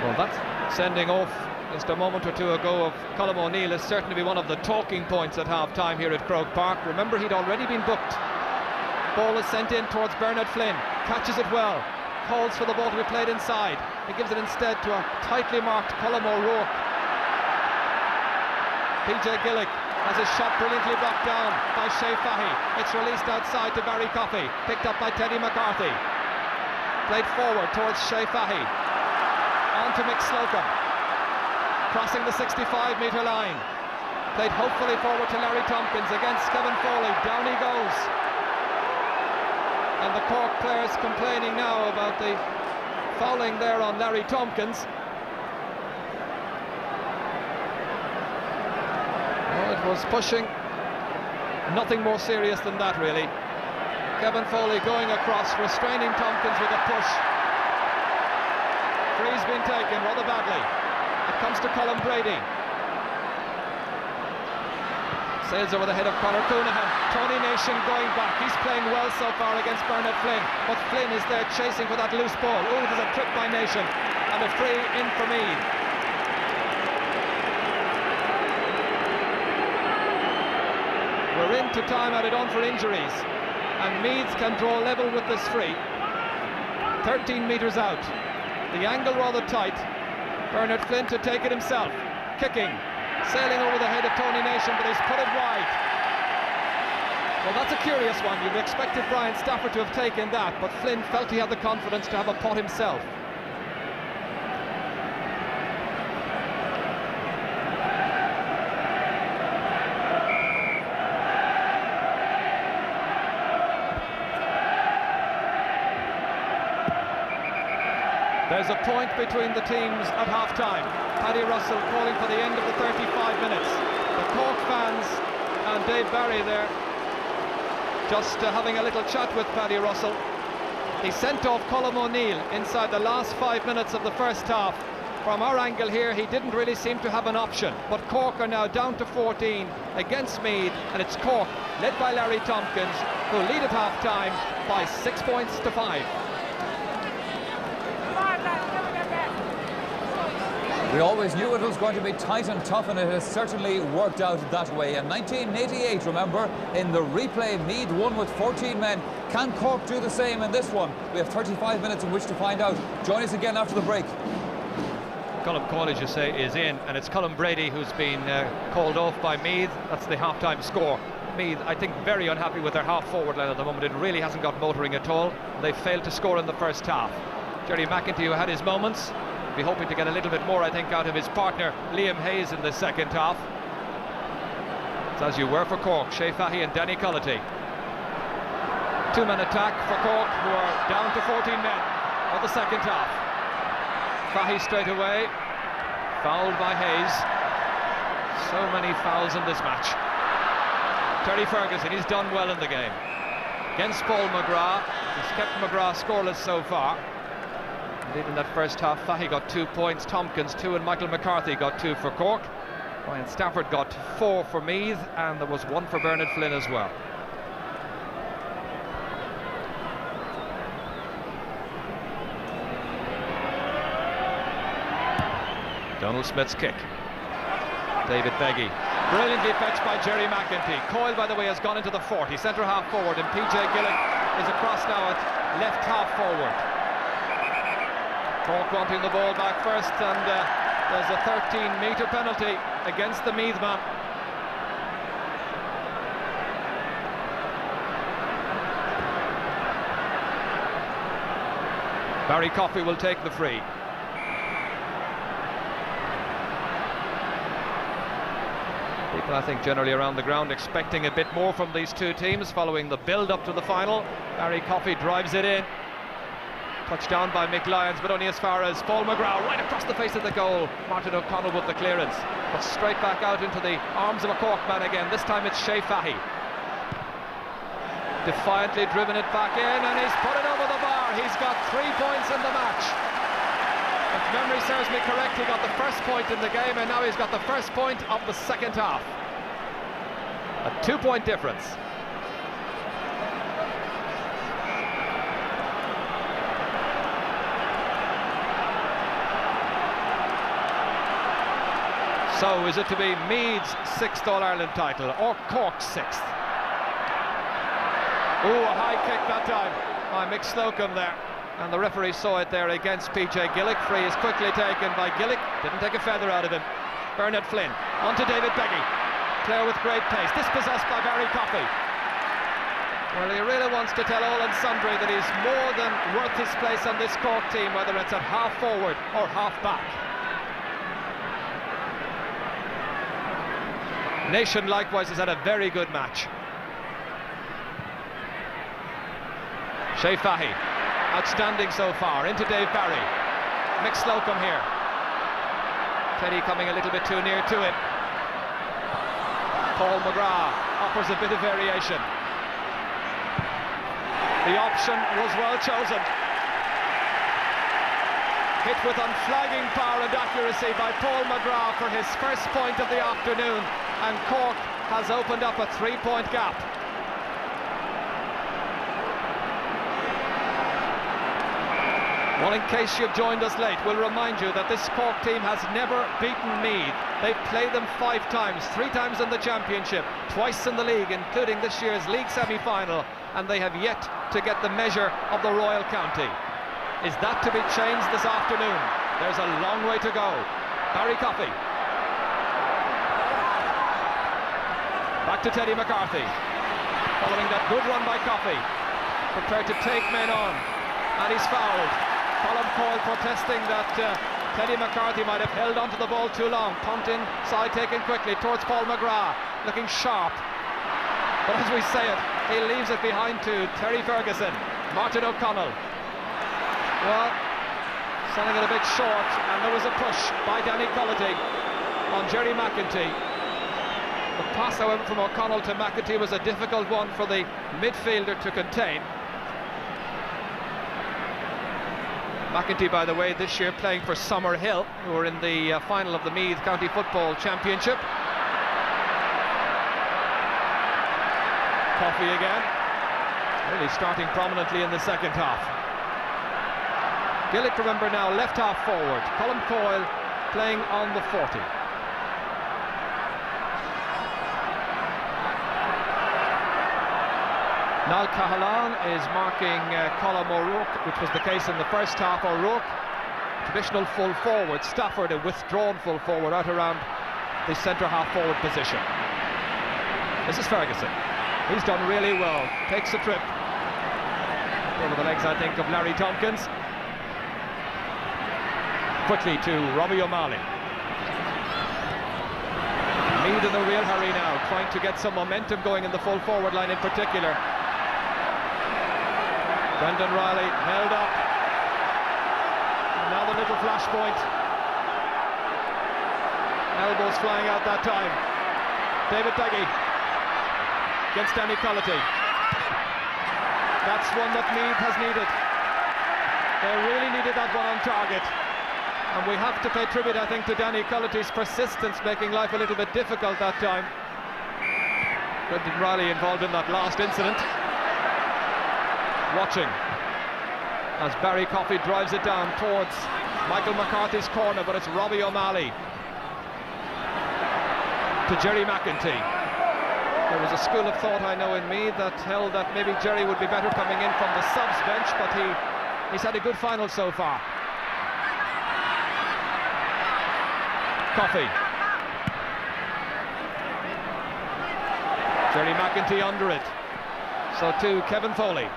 Well, that sending off just a moment or two ago of Colm O'Neill is certainly be one of the talking points at half-time here at Croke Park. Remember, he'd already been booked. Ball is sent in towards Bernard Flynn, catches it well, calls for the ball to be played inside. He gives it instead to a tightly marked Colm O'Rourke. PJ Gillick has his shot brilliantly blocked down by Shea Fahy. It's released outside to Barry Coffey, picked up by Teddy McCarthy. Played forward towards Shea Fahy. On to Mick Slocum, crossing the 65-metre line. Played hopefully forward to Larry Tompkins against Kevin Foley. Down he goes. And the Cork players complaining now about the fouling there on Larry Tompkins. Well, it was pushing. Nothing more serious than that, really. Kevin Foley going across, restraining Tompkins with a push. Free's been taken rather badly. It comes to Colm Brady. Sails over the head of Conor Coonahan. Tony Nation going back. He's playing well so far against Bernard Flynn, but Flynn is there chasing for that loose ball. Oh, there's a trip by Nation, and a free in for Meath. We're into time added on for injuries, and Meath can draw level with this free. 13 metres out. The angle rather tight. Bernard Flynn to take it himself. Kicking. Sailing over the head of Tony Nation, but he's put it wide. Well, that's a curious one. You'd expected Brian Stafford to have taken that, but Flynn felt he had the confidence to have a pot himself. There's a point between the teams at half-time. Paddy Russell calling for the end of the 35 minutes. The Cork fans and Dave Barry there just having a little chat with Paddy Russell. He sent off Colm O'Neill inside the last 5 minutes of the first half. From our angle here, he didn't really seem to have an option. But Cork are now down to 14 against Meath, and it's Cork, led by Larry Tompkins, who lead at half-time by 6 points to 5. We always knew it was going to be tight and tough, and it has certainly worked out that way. In 1988, remember, in the replay, Meath won with 14 men. Can Cork do the same in this one? We have 35 minutes in which to find out. Join us again after the break. Colm Coyle, as you say, is in, and it's Colm Brady who's been called off by Meath. That's the half-time score. Meath, I think, very unhappy with their half-forward line at the moment. It really hasn't got motoring at all. They failed to score in the first half. Gerry McEntee, who had his moments, be hoping to get a little bit more, I think, out of his partner Liam Hayes in the second half. It's as you were for Cork, Shea Fahy and Danny Cullity. Two-man attack for Cork, who are down to 14 men for the second half. Fahy straight away, fouled by Hayes. So many fouls in this match. Terry Ferguson, he's done well in the game. Against Paul McGrath, he's kept McGrath scoreless so far. Indeed, in that first half, Fahy got 2 points, Tompkins 2, and Michael McCarthy got 2 for Cork. Brian Stafford got 4 for Meath, and there was 1 for Bernard Flynn as well. Donald Smith's kick. David Beggy. Brilliantly fetched by Gerry McEntee. Coyle, by the way, has gone into the 40, centre half forward, and PJ Gillick is across now at left half forward. Cork wanting the ball back first, and there's a 13-metre penalty against the Meath man. Barry Coffey will take the free. People, I think, generally around the ground expecting a bit more from these two teams following the build-up to the final. Barry Coffey drives it in. Touched down by Mick Lyons, but only as far as Paul McGrath, right across the face of the goal. Martin O'Connell with the clearance, but straight back out into the arms of a Cork man again. This time it's Shea Fahy. Defiantly driven it back in, and he's put it over the bar. He's got 3 points in the match. If memory serves me correct, he got the first point in the game, and now he's got the first point of the second half. A 2-point difference. So is it to be Meath's 6th All-Ireland title or Cork's 6th? Ooh, a high kick that time by Mick Slocum there. And the referee saw it there against PJ Gillick. Free is quickly taken by Gillick. Didn't take a feather out of him. Bernard Flynn on to David Beggy. Player with great pace. Dispossessed by Barry Coffey. Well, he really wants to tell all and sundry that he's more than worth his place on this Cork team, whether it's at half forward or half back. Nation likewise has had a very good match. Shea Fahy, outstanding so far, into Dave Barry. Mick Slocum here. Teddy coming a little bit too near to him. Paul McGrath offers a bit of variation. The option was well chosen. Hit with unflagging power and accuracy by Paul McGrath for his first point of the afternoon, and Cork has opened up a 3-point gap. Well, in case you've joined us late, we'll remind you that this Cork team has never beaten Meath. They've played them 5 times, 3 times in the championship, twice in the league, including this year's league semi-final, and they have yet to get the measure of the Royal County. Is that to be changed this afternoon? There's a long way to go. Barry Coffey. Back to Teddy McCarthy. following that good run by Coffey. Prepared to take men on, and he's fouled. Colm Coyle protesting that Teddy McCarthy might have held onto the ball too long. Punt inside, taken quickly towards Paul McGrath, looking sharp. But as we say it, he leaves it behind to Terry Ferguson. Martin O'Connell. Well, selling it a bit short, and there was a push by Danny Cullity on Jerry McEntee. The pass, however, from O'Connell to McEntee was a difficult one for the midfielder to contain. McEntee, by the way, this year playing for Summerhill, who are in the final of the Meath County Football Championship. Coffey again, really starting prominently in the second half. Gillick, remember now, left half forward. Colm Coyle playing on the 40. Niall Cahalane is marking Colm O'Rourke, which was the case in the first half. O'Rourke, traditional full forward. Stafford, a withdrawn full forward out around the centre half forward position. This is Ferguson. He's done really well. Takes a trip over the legs, I think, of Larry Tompkins. Quickly to Robbie O'Malley. Meath in a real hurry now, trying to get some momentum going in the full forward line in particular. Brendan Riley held up. And now the little flashpoint. Elbows flying out that time. David Peggy against Danny Cullity. That's one that Meath has needed. They really needed that one on target. And we have to pay tribute, I think, to Danny Cullity's persistence, making life a little bit difficult that time. Brendan Riley involved in that last incident. Watching as Barry Coffey drives it down towards Michael McCarthy's corner, but it's Robbie O'Malley to Jerry McEntee. There was a school of thought, I know, in Meath that held that maybe Jerry would be better coming in from the subs bench, but he's had a good final so far. Coffey. Jerry McEntee under it. So too Kevin Foley.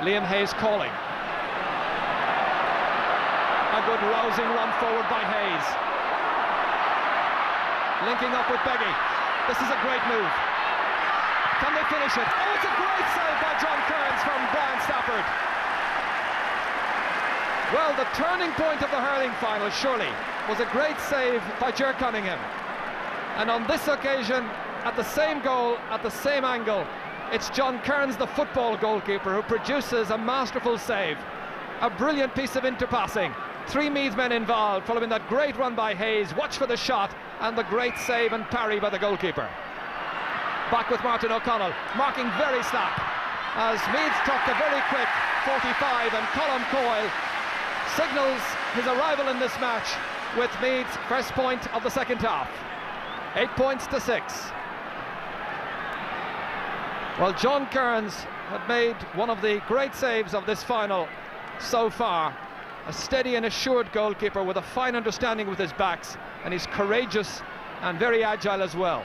Liam Hayes calling. A good rousing run forward by Hayes. Linking up with Beggy. This is a great move. Can they finish it? Oh, it's a great save by John Kearns from Brian Stafford. Well, the turning point of the hurling final, surely, was a great save by Ger Cunningham. And on this occasion, at the same goal, at the same angle, it's John Kearns, the football goalkeeper, who produces a masterful save. A brilliant piece of interpassing. 3 Meath men involved, following that great run by Hayes. Watch for the shot, and the great save and parry by the goalkeeper. Back with Martin O'Connell, marking very slack, as Meath took a very quick 45, and Colm Coyle signals his arrival in this match with Meath's first point of the second half. 8 points to 6. Well, John Kearns had made one of the great saves of this final so far. A steady and assured goalkeeper with a fine understanding with his backs, and he's courageous and very agile as well.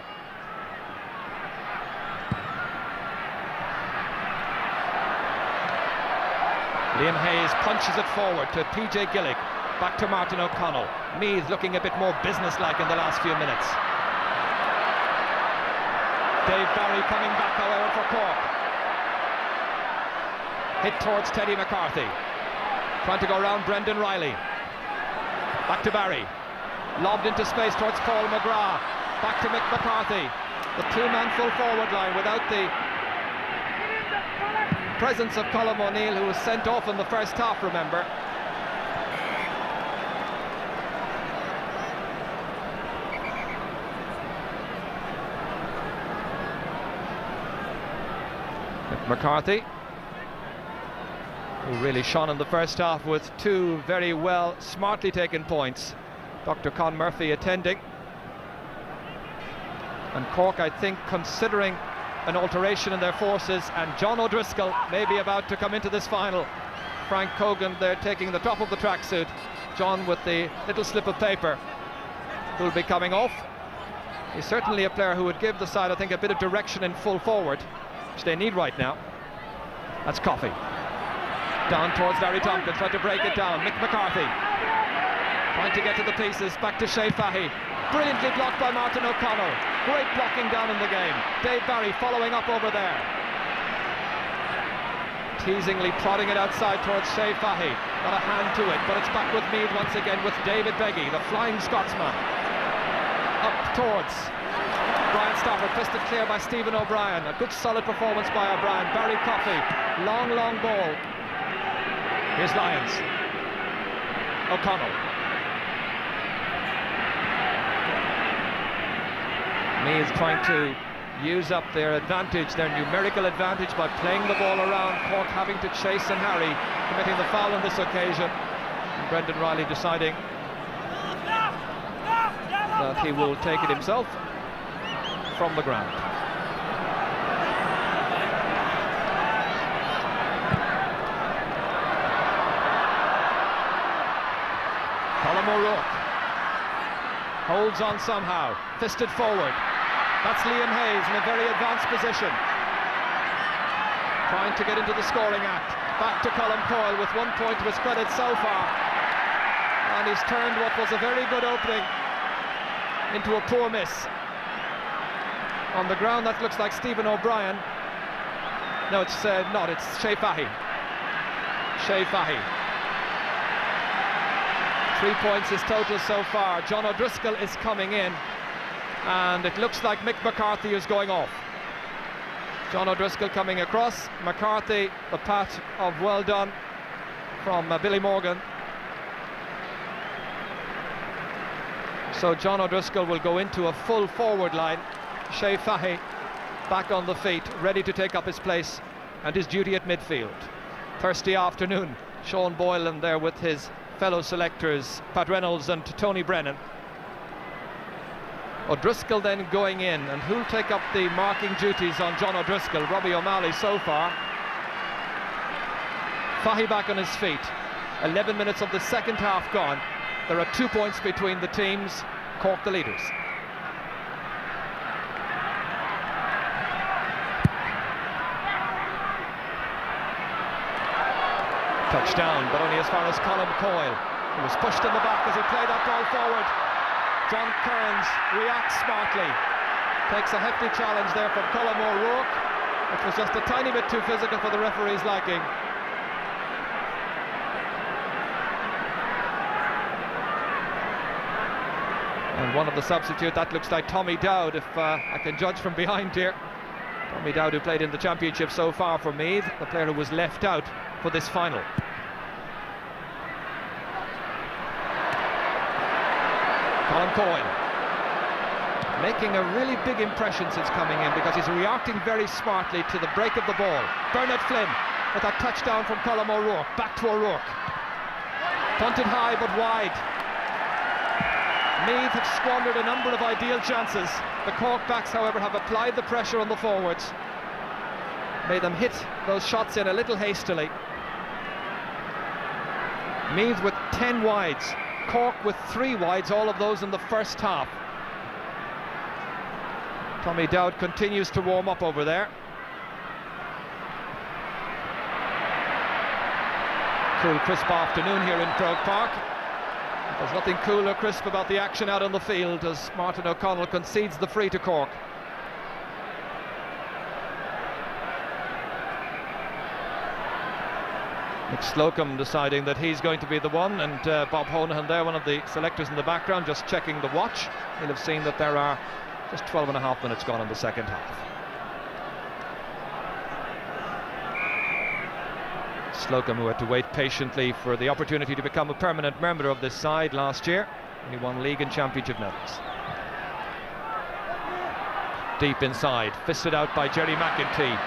Liam Hayes punches it forward to PJ Gillick. Back to Martin O'Connell. Meath looking a bit more businesslike in the last few minutes. Dave Barry coming back, however, for Cork. Hit towards Teddy McCarthy. Trying to go around Brendan Riley. Back to Barry. Lobbed into space towards Paul McGrath. Back to Mick McCarthy. The 2-man full forward line without the presence of Colm O'Neill, who was sent off in the first half, remember. McCarthy, who really shone in the first half with 2 very well, smartly taken points. Dr. Con Murphy attending. And Cork, I think, considering an alteration in their forces, and John O'Driscoll may be about to come into this final. Frank Cogan there taking the top of the tracksuit. John with the little slip of paper, who will be coming off. He's certainly a player who would give the side, I think, a bit of direction in full forward. which they need right now. That's Coffey. Down towards Larry Tompkins, trying to break it down. Mick McCarthy trying to get to the pieces. Back to Shea Fahy. Brilliantly blocked by Martin O'Connell. Great blocking down in the game. Dave Barry following up over there. Teasingly prodding it outside towards Shea Fahy. Got a hand to it, but it's back with Meath once again with David Beggy, the flying Scotsman. Up towards Brian Stafford, fisted clear by Stephen O'Brien. A good solid performance by O'Brien. Barry Coffey, long ball. Here's Lyons. O'Connell. Meath trying to use up their advantage, their numerical advantage, by playing the ball around. Cork having to chase and harry, committing the foul on this occasion. And Brendan Riley deciding that he will take it himself from the ground. Colm O'Rourke holds on somehow, fisted forward. That's Liam Hayes in a very advanced position, trying to get into the scoring act. Back to Colm Coyle with 1 point to his credit so far, and he's turned what was a very good opening into a poor miss. On the ground, that looks like Stephen O'Brien. No, it's not, it's Shea Fahy. Shea Fahy. 3 points his total so far. John O'Driscoll is coming in, and it looks like Mick McCarthy is going off. John O'Driscoll coming across. McCarthy, the pat of well done from Billy Morgan. So John O'Driscoll will go into a full forward line. Shea Fahy back on the feet, ready to take up his place and his duty at midfield. Thursday afternoon, Sean Boylan there with his fellow selectors, Pat Reynolds and Tony Brennan. O'Driscoll then going in, and who'll take up the marking duties on John O'Driscoll? Robbie O'Malley so far. Fahy back on his feet. 11 minutes of the second half gone. There are 2 points between the teams. Cork the leaders. Touchdown, but only as far as Colm Coyle, who was pushed in the back as he played that ball forward. John Kearns reacts smartly, takes a hefty challenge there from Colm O'Rourke, which was just a tiny bit too physical for the referee's liking. And one of the substitute, that looks like Tommy Dowd, if I can judge from behind here. Tommy Dowd, who played in the championship so far for Meath, the player who was left out for this final. Colm Coyle making a really big impression since coming in, because he's reacting very smartly to the break of the ball. Bernard Flynn with that touchdown from Colm O'Rourke. Back to O'Rourke. Punted high but wide. Meath have squandered a number of ideal chances. The Cork backs, however, have applied the pressure on the forwards, made them hit those shots in a little hastily. Meath with 10 wides, Cork with 3 wides, all of those in the first half. Tommy Dowd continues to warm up over there. Cool, crisp afternoon here in Croke Park. There's nothing cool or crisp about the action out on the field as Martin O'Connell concedes the free to Cork. Nick Slocum deciding that he's going to be the one, and Bob Honahan there, one of the selectors in the background, just checking the watch. He'll have seen that there are just 12.5 minutes gone in the second half. Slocum, who had to wait patiently for the opportunity to become a permanent member of this side last year. He won league and championship medals. Deep inside, fisted out by Jerry McEntee.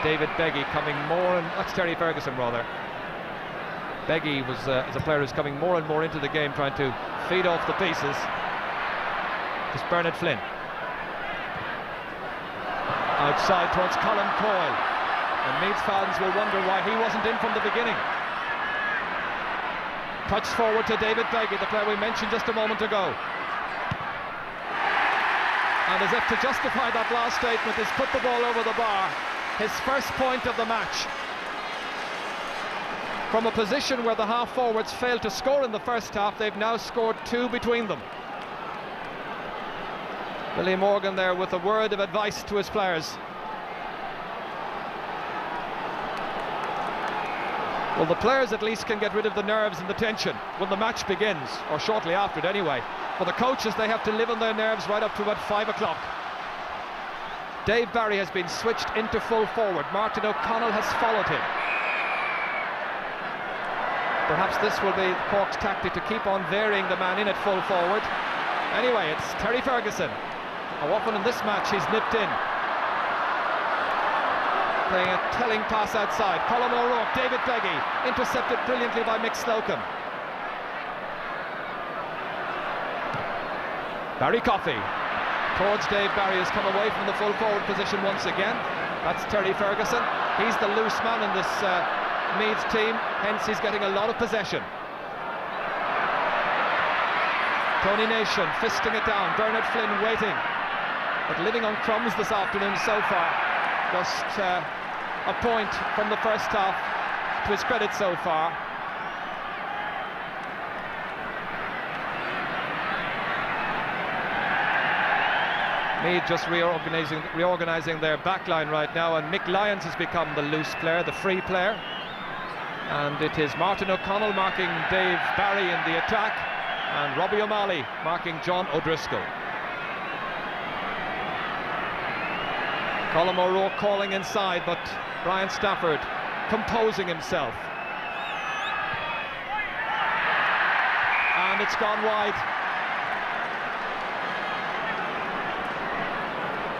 David Beggy coming more, and that's Terry Ferguson rather. Beggy was is a player who's coming more and more into the game, trying to feed off the pieces. It's Bernard Flynn. Outside towards Colm Coyle. And Meath fans will wonder why he wasn't in from the beginning. Touch forward to David Beggy, the player we mentioned just a moment ago. And as if to justify that last statement, he's put the ball over the bar. his first point of the match. From a position where the half-forwards failed to score in the first half, they've now scored 2 between them. Billy Morgan there with a word of advice to his players. Well, the players at least can get rid of the nerves and the tension when the match begins, or shortly after it anyway. For the coaches, they have to live on their nerves right up to about 5 o'clock. Dave Barry has been switched into full forward. Martin O'Connell has followed him. Perhaps this will be Cork's tactic to keep on varying the man in at full forward. Anyway, it's Terry Ferguson. How often in this match he's nipped in. Playing a telling pass outside. Colm O'Rourke, David Beggy, intercepted brilliantly by Mick Slocum. Barry Coffey towards Dave Barry, has come away from the full forward position once again. That's Terry Ferguson. He's the loose man in this Meath team, hence he's getting a lot of possession. Tony Nation fisting it down. Bernard Flynn waiting, but living on crumbs this afternoon so far. Just a point from the first half to his credit so far. Meath just reorganising their backline right now, and Mick Lyons has become the loose player, the free player. And it is Martin O'Connell marking Dave Barry in the attack, and Robbie O'Malley marking John O'Driscoll. Colm O'Rourke calling inside, but Brian Stafford composing himself. And it's gone wide.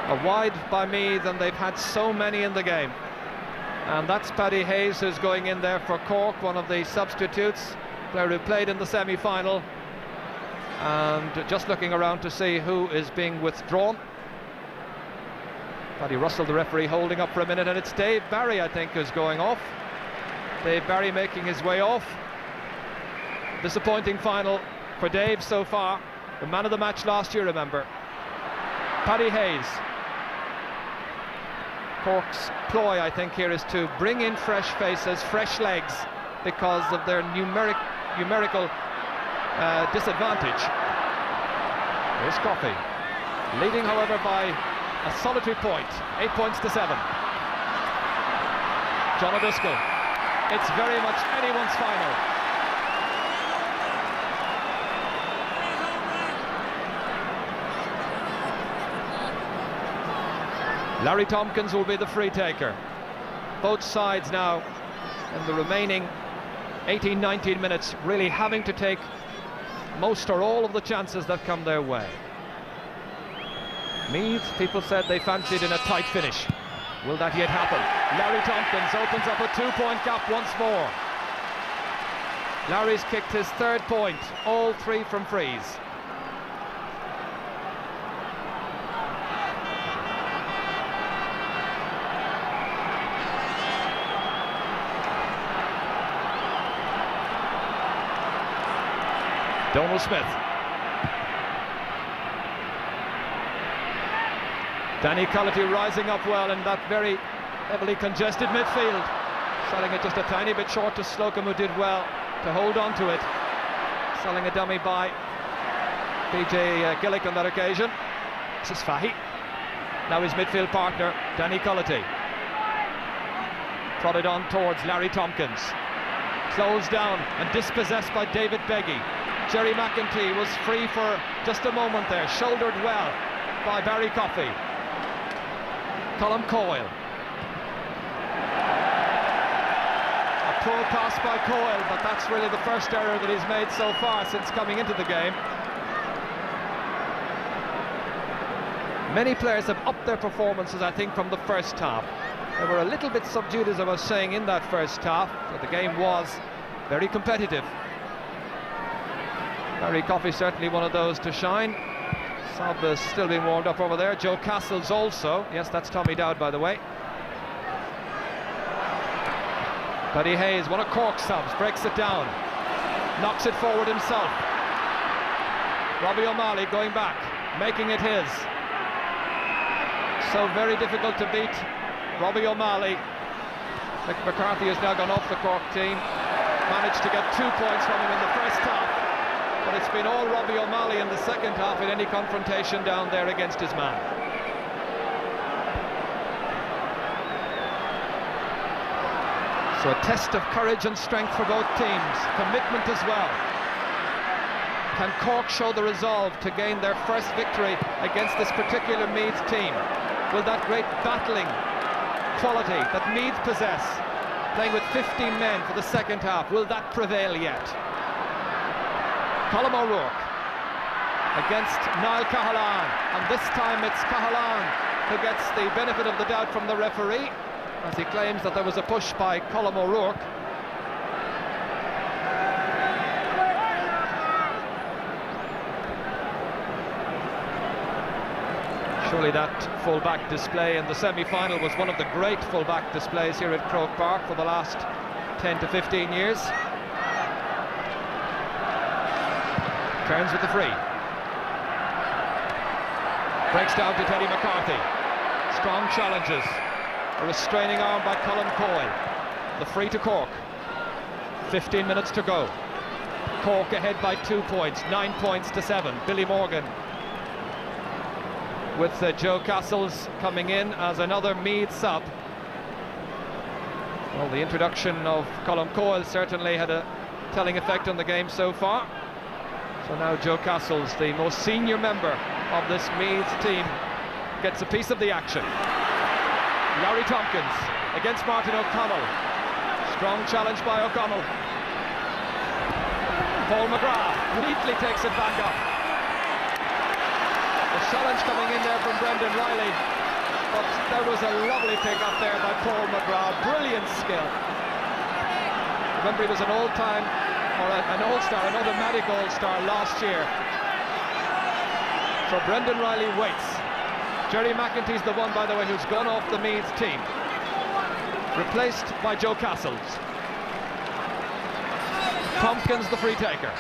A wide by Meath, and they've had so many in the game. And that's Paddy Hayes, who's going in there for Cork, one of the substitutes, player who played in the semi-final. And just looking around to see who is being withdrawn. Paddy Russell, the referee, holding up for a minute, and it's Dave Barry, I think, who's going off. Dave Barry making his way off. Disappointing final for Dave so far. The man of the match last year, remember. Paddy Hayes. Cork's ploy, I think, here is to bring in fresh faces, fresh legs, because of their numerical disadvantage. Here's Coffey, leading, however, by a solitary point, 8 points to 7. John O'Driscoll. It's very much anyone's final. Larry Tompkins will be the free taker. Both sides now in the remaining 18-19 minutes really having to take most or all of the chances that come their way. Meath, people said they fancied in a tight finish. Will that yet happen? Larry Tompkins opens up a 2-point gap once more. Larry's kicked his 3rd point, all 3 from frees. Donald Smith. Danny Cullity rising up well in that very heavily congested midfield. Selling it just a tiny bit short to Slocum, who did well to hold on to it. Selling a dummy by PJ Gillick on that occasion. This is Fahy. Now his midfield partner, Danny Cullity. Prodded on towards Larry Tompkins. Closed down and dispossessed by David Beggy. Jerry McEntee was free for just a moment there, shouldered well by Barry Coffey. Colm Coyle. A poor pass by Coyle, but that's really the first error that he's made so far since coming into the game. Many players have upped their performances, I think, from the first half. They were a little bit subdued, as I was saying, in that first half, but the game was very competitive. Barry Coffey certainly one of those to shine. Sob is still being warmed up over there. Joe Castles also. Yes, that's Tommy Dowd, by the way. Paddy Hayes, one of Cork's subs, breaks it down. Knocks it forward himself. Robbie O'Malley going back, making it his. So very difficult to beat Robbie O'Malley. Mick McCarthy has now gone off the Cork team. Managed to get 2 points from him in the first half, but it's been all Robbie O'Malley in the second half in any confrontation down there against his man. So a test of courage and strength for both teams, commitment as well. Can Cork show the resolve to gain their first victory against this particular Meath team? Will that great battling quality that Meath possess, playing with 15 men for the second half, will that prevail yet? Colm O'Rourke against Niall Cahalane, and this time it's Cahalane who gets the benefit of the doubt from the referee, as he claims that there was a push by Colm O'Rourke. Surely that full-back display in the semi-final was one of the great full-back displays here at Croke Park for the last 10 to 15 years. Turns with the free. Breaks down to Teddy McCarthy. Strong challenges. A restraining arm by Colm Coyle. The free to Cork. 15 minutes to go. Cork ahead by 2 points, 9 points to 7. Billy Morgan with Joe Castles coming in as another Meath sub. Well, the introduction of Colm Coyle certainly had a telling effect on the game so far. So now Joe Castles, the most senior member of this Meath team, gets a piece of the action. Larry Tompkins against Martin O'Connell. Strong challenge by O'Connell. Paul McGrath neatly takes it back up. The challenge coming in there from Brendan Riley, but there was a lovely pick up there by Paul McGrath. Brilliant skill. Remember, he was an all-time, or an all-star, an automatic all-star last year. So Brendan Riley waits. Jerry McEntee's the one, by the way, who's gone off the Meath team, replaced by Joe Castles. Tompkins the free taker.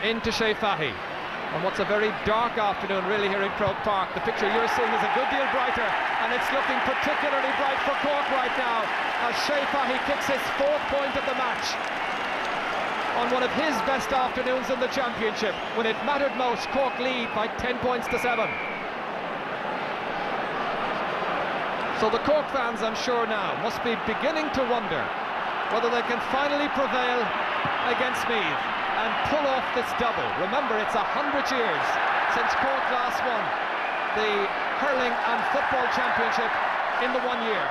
Into Shea Fahy. And what's a very dark afternoon really here in Croke Park. The picture you're seeing is a good deal brighter, and it's looking particularly bright for Cork right now as Shea Fahy kicks his 4th point of the match on one of his best afternoons in the championship. When it mattered most, Cork lead by 10 points to 7. So the Cork fans, I'm sure now, must be beginning to wonder whether they can finally prevail against Meath and pull off this double. Remember, it's 100 years since Cork last won the hurling and football championship in the 1 year.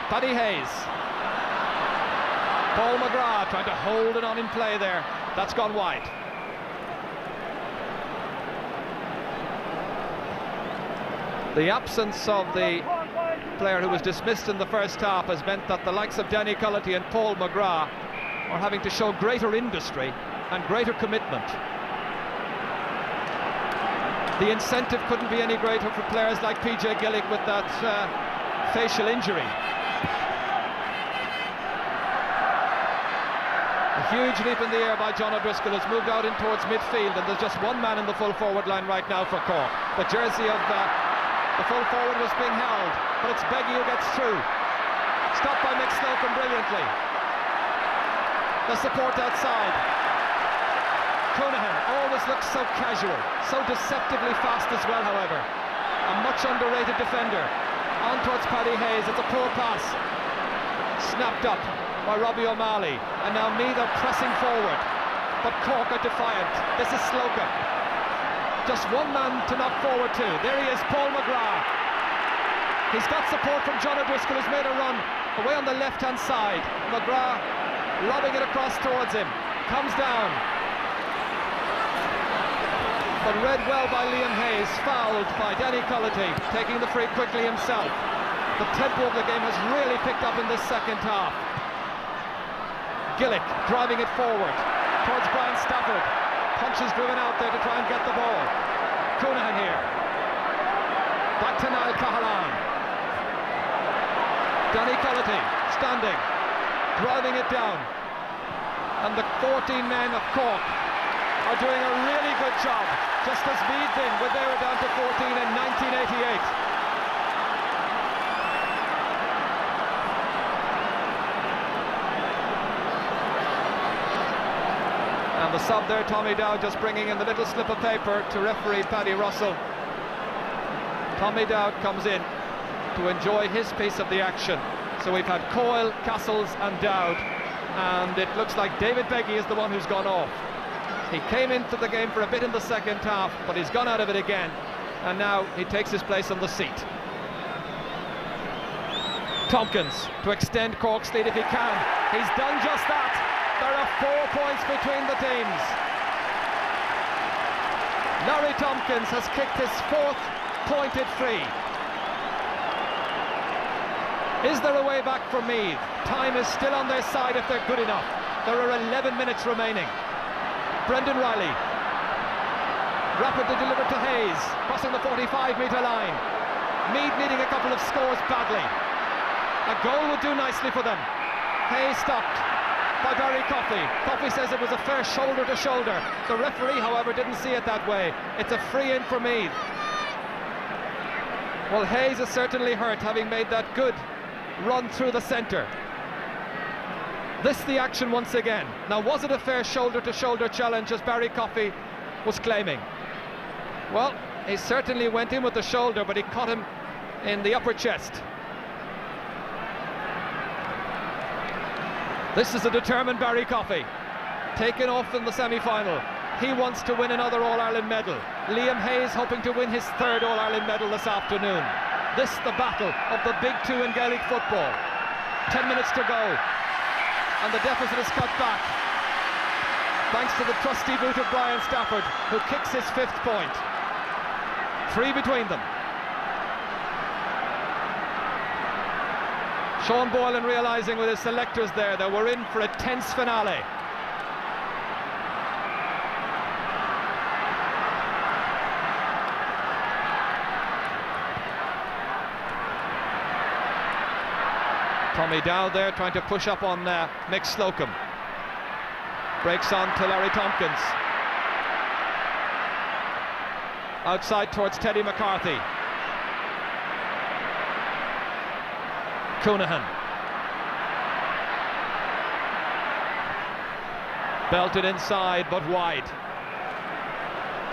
Paddy Hayes. Paul McGrath trying to hold it on in play there. That's gone wide. The absence of the player who was dismissed in the first half has meant that the likes of Danny Cullity and Paul McGrath are having to show greater industry and greater commitment. The incentive couldn't be any greater for players like PJ Gillick with that facial injury. A huge leap in the air by John O'Driscoll, has moved out in towards midfield, and there's just one man in the full forward line right now for Cork. The jersey of the full forward was being held, but it's Beggy who gets through. Stopped by Mick Slocum brilliantly. The support outside. Coonahan always looks so casual, so deceptively fast as well, however. A much underrated defender. On towards Paddy Hayes, it's a poor pass. Snapped up by Robbie O'Malley, and now Meath are pressing forward, but Cork are defiant. This is Slocum. Just one man to knock forward to. There he is, Paul McGrath. He's got support from John O'Driscoll, who's made a run away on the left-hand side. McGrath lobbing it across towards him. Comes down. But read well by Liam Hayes, fouled by Danny Cullity, taking the free quickly himself. The tempo of the game has really picked up in this second half. Gillick driving it forward towards Brian Stafford. Punches driven out there to try and get the ball. Coonahan here. Back to Niall Cahalane. Danny Cullity standing, driving it down. And the 14 men of Cork are doing a really good job, just as Meath did when they were down to 14 in 1988. And the sub there, Tommy Dow, just bringing in the little slip of paper to referee Paddy Russell. Tommy Dowd comes in to enjoy his piece of the action. So we've had Coyle, Castles and Dowd, and it looks like David Beggy is the one who's gone off. He came into the game for a bit in the second half, but he's gone out of it again, and now he takes his place on the seat. Tompkins to extend Cork's lead if he can. He's done just that. There are 4 points between the teams. Larry Tompkins has kicked his 4th pointed free. Is there a way back for Meath? Time is still on their side if they're good enough. There are 11 minutes remaining. Brendan Riley. Rapidly delivered to Hayes, crossing the 45-metre line. Meath needing a couple of scores badly. A goal would do nicely for them. Hayes stopped by Barry Coffey. Coffey says it was a fair shoulder to shoulder. The referee, however, didn't see it that way. It's a free in for Meath. Well, Hayes is certainly hurt, having made that good run through the centre. This the action once again. Now, was it a fair shoulder to shoulder challenge, as Barry Coffey was claiming? Well, he certainly went in with the shoulder, but he caught him in the upper chest. This is a determined Barry Coffey, taken off in the semi-final. He wants to win another All-Ireland medal. Liam Hayes hoping to win his 3rd All-Ireland medal this afternoon. This the battle of the big two in Gaelic football. 10 minutes to go, and the deficit is cut back, thanks to the trusty boot of Brian Stafford, who kicks his 5th point. 3 between them. Sean Boylan realising with his selectors there that we're in for a tense finale. Tommy Dow there trying to push up on Mick Slocum. Breaks on to Larry Tompkins. Outside towards Teddy McCarthy. Coonahan. Belted inside but wide.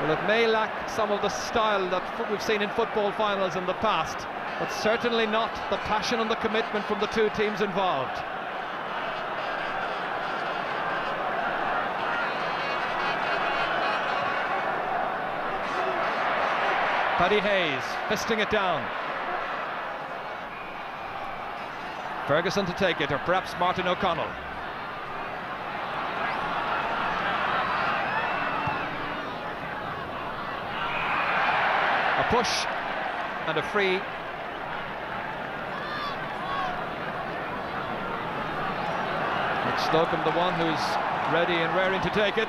Well, it may lack some of the style that we've seen in football finals in the past, but certainly not the passion and the commitment from the two teams involved. Paddy Hayes fisting it down. Ferguson to take it, or perhaps Martin O'Connell. A push and a free. It's Slocum, the one who's ready and raring to take it.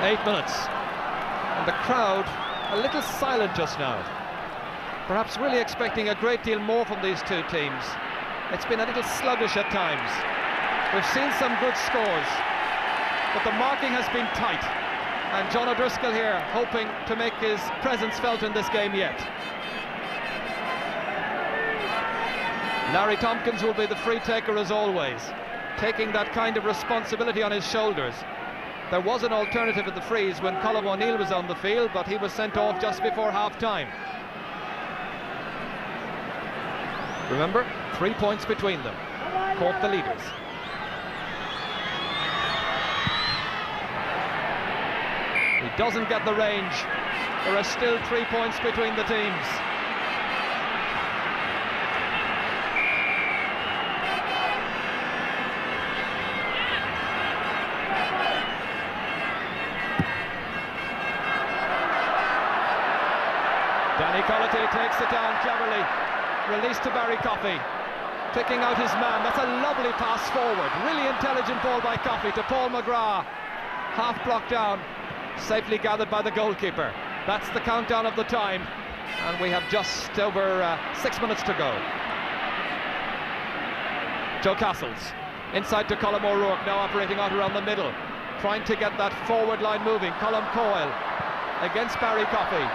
Eight minutes. And the crowd a little silent just now. Perhaps really expecting a great deal more from these two teams. It's been a little sluggish at times. We've seen some good scores, but the marking has been tight. And John O'Driscoll here hoping to make his presence felt in this game yet. Larry Tompkins will be the free taker as always, taking that kind of responsibility on his shoulders. There was an alternative at the freeze when Colm O'Neill was on the field, but he was sent off just before half-time. Remember, 3 points between them. Cork the leaders. He doesn't get the range. There are still 3 points between the teams. Danny Colletti takes it down cleverly. Released to Barry Coffey. Picking out his man. That's a lovely pass forward. Really intelligent ball by Coffey to Paul McGrath. Half blocked down. Safely gathered by the goalkeeper. That's the countdown of the time. And we have just over 6 minutes to go. Joe Castles. Inside to Colm O'Rourke, now operating out around the middle. Trying to get that forward line moving. Colm Coyle against Barry Coffey.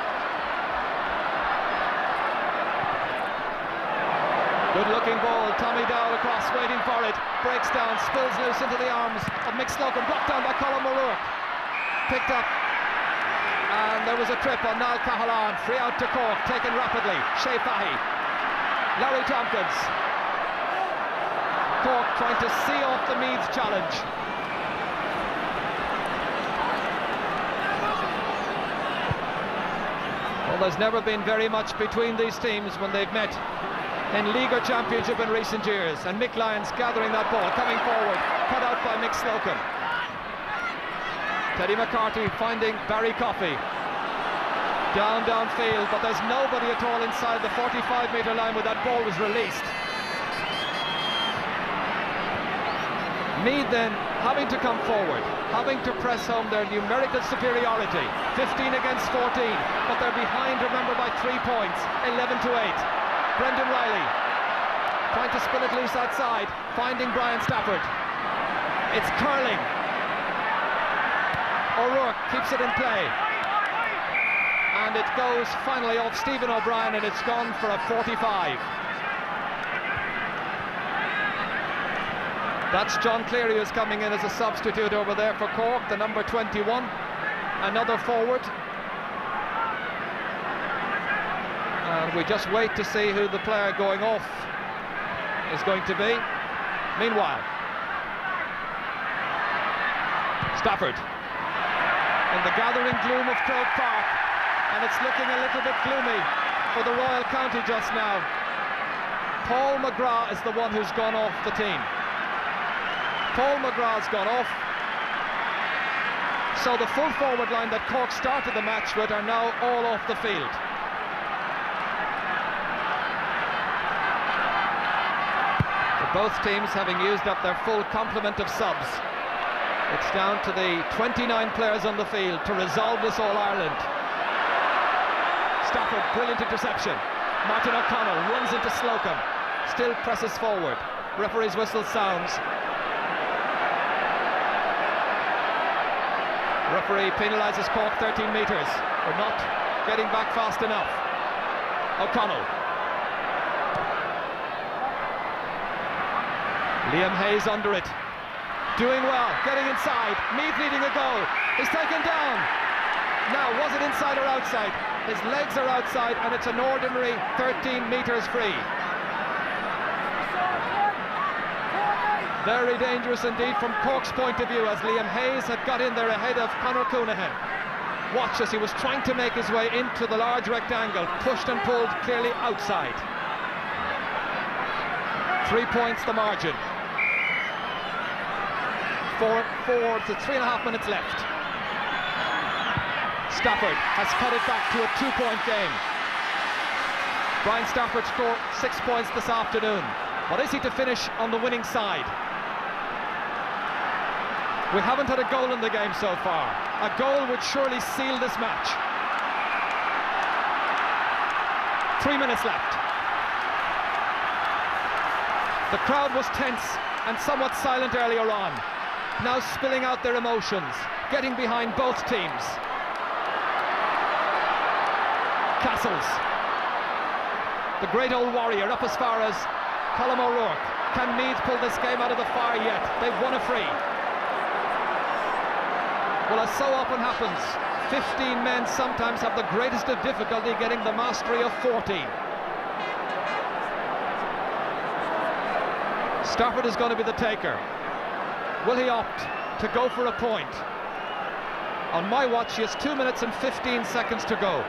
Good looking ball, Tommy Dowd across, waiting for it, breaks down, spills loose into the arms of Mick Slocum, blocked down by Colin O'Rourke, picked up, and there was a trip on Niall Cahalane, free out to Cork, taken rapidly, Shea Fahy, Larry Tompkins, Cork trying to see off the Meath challenge. Well, there's never been very much between these teams when they've met in League or Championship in recent years, and Mick Lyons gathering that ball, coming forward, cut out by Mick Slocum. Teddy McCarthy finding Barry Coffey. Downfield, but there's nobody at all inside the 45-metre line where that ball was released. Meath then having to come forward, having to press home their numerical superiority, 15 against 14, but they're behind, remember, by 3 points, 11-8. Brendan Riley trying to spill it loose outside, finding Brian Stafford. It's curling. O'Rourke keeps it in play. And it goes finally off Stephen O'Brien, and it's gone for a 45. That's John Cleary who's coming in as a substitute over there for Cork, the number 21. Another forward. And we just wait to see who the player going off is going to be. Meanwhile, Stafford in the gathering gloom of Croke Park, and it's looking a little bit gloomy for the Royal County just now. Paul McGrath is the one who's gone off the team. Paul McGrath's gone off. So the full forward line that Cork started the match with are now all off the field. Both teams having used up their full complement of subs. It's down to the 29 players on the field to resolve this All-Ireland. Stafford, brilliant interception. Martin O'Connell runs into Slocum, still presses forward. Referee's whistle sounds. Referee penalises Cork 13 metres for not getting back fast enough. O'Connell. Liam Hayes under it, doing well, getting inside. Meath needing a goal. He's taken down. Now, was it inside or outside? His legs are outside, and it's an ordinary 13 metres free. Very dangerous indeed from Cork's point of view, as Liam Hayes had got in there ahead of Conor Coonahan. Watch as he was trying to make his way into the large rectangle, pushed and pulled clearly outside. 3 points the margin. 4 to 3.5 minutes left. Stafford has cut it back to a 2-point game. Brian Stafford scored 6 points this afternoon. What is he to finish on the winning side? We haven't had a goal in the game so far. A goal would surely seal this match. 3 minutes left. The crowd was tense and somewhat silent earlier on. Now spilling out their emotions, getting behind both teams. Castles, the great old warrior, up as far as Colin O'Rourke. Can Meath pull this game out of the fire yet? They've won a free. Well, as so often happens, 15 men sometimes have the greatest of difficulty getting the mastery of 14. Stafford is going to be the taker. Will he opt to go for a point? On my watch, he has 2 minutes and 15 seconds to go.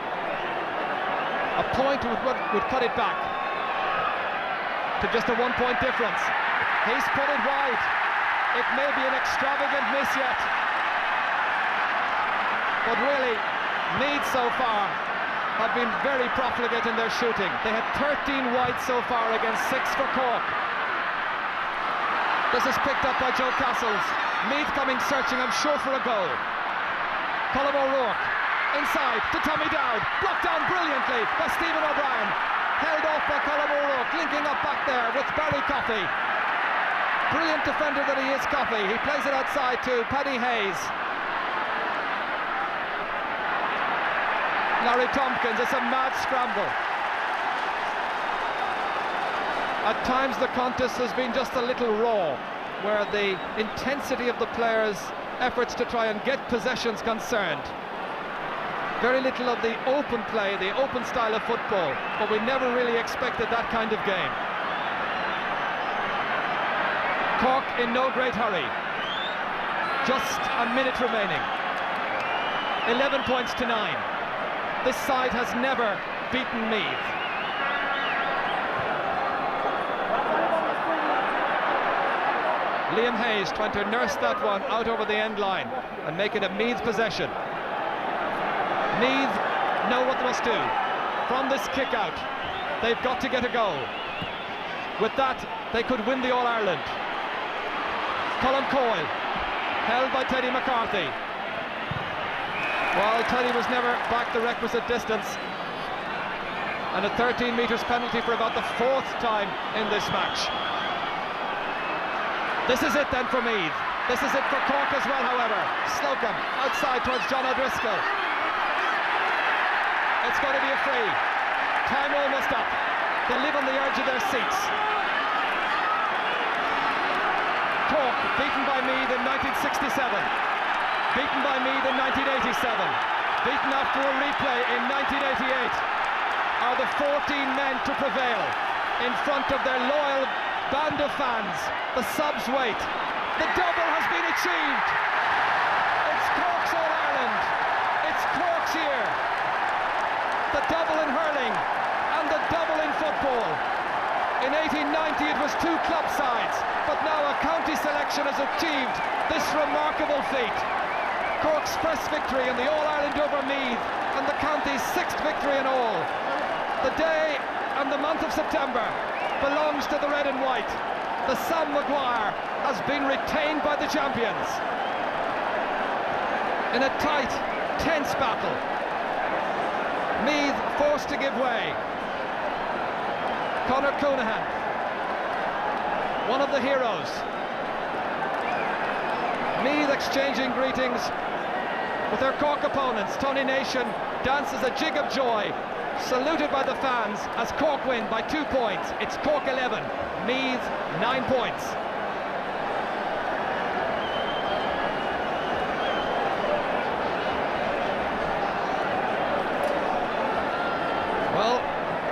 A point would cut it back to just a 1-point difference. He's put it wide. It may be an extravagant miss yet, but really, Meath so far have been very profligate in their shooting. They had 13 wide so far against 6 for Cork. This is picked up by Joe Castles. Meath coming searching, I'm sure, for a goal. Colin O'Rourke inside to Tommy Dowd, blocked down brilliantly by Stephen O'Brien. Held off by Colin O'Rourke, linking up back there with Barry Coffey. Brilliant defender that he is, Coffey. He plays it outside to Paddy Hayes. Larry Tompkins, it's a mad scramble. At times the contest has been just a little raw, where the intensity of the players' efforts to try and get possession's concerned. Very little of the open play, the open style of football, but we never really expected that kind of game. Cork in no great hurry. Just a minute remaining. 11 points to 9. This side has never beaten Meath. Liam Hayes trying to nurse that one out over the end line and make it a Meath possession. Meath know what they must do. From this kick out, they've got to get a goal. With that, they could win the All-Ireland. Colin Coyle, held by Teddy McCarthy. Well, Teddy was never back the requisite distance. And a 13 metres penalty for about the 4th time in this match. This is it then for Meath. This is it for Cork as well, however. Slocum outside towards John O'Driscoll. It's going to be a free. Time almost up. They live on the edge of their seats. Cork beaten by Meath in 1967. Beaten by Meath in 1987. Beaten after a replay in 1988. Are the 14 men to prevail in front of their loyal band of fans? The subs wait. The double has been achieved. It's Cork's All-Ireland. It's Cork's year. The double in hurling and the double in football. In 1890 it was 2 club sides, but now a county selection has achieved this remarkable feat. Cork's first victory in the All-Ireland over Meath and the county's 6th victory in all. The day and the month of September belongs to the red and white. The Sam Maguire has been retained by the champions. In a tight, tense battle, Meath forced to give way. Conor Coonahan, one of the heroes. Meath exchanging greetings with their Cork opponents. Tony Nation dances a jig of joy, saluted by the fans as Cork win by 2 points. It's Cork 11, Meath 9 points. Well,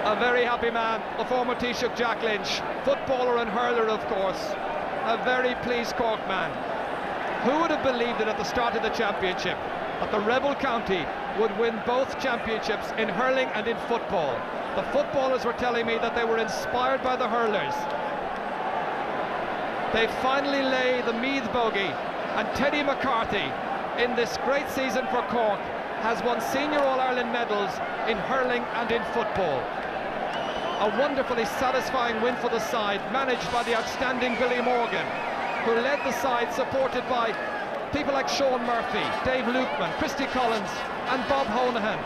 a very happy man, the former Taoiseach Jack Lynch, footballer and hurler of course, a very pleased Cork man. Who would have believed it at the start of the championship, that the rebel county would win both championships in hurling and in football? The footballers were telling me that they were inspired by the hurlers. They finally lay the Meath bogey, and Teddy McCarthy, in this great season for Cork, has won senior All-Ireland medals in hurling and in football. A wonderfully satisfying win for the side, managed by the outstanding Billy Morgan, who led the side, supported by people like Sean Murphy, Dave Lukeman, Christy Collins and Bob Honohan.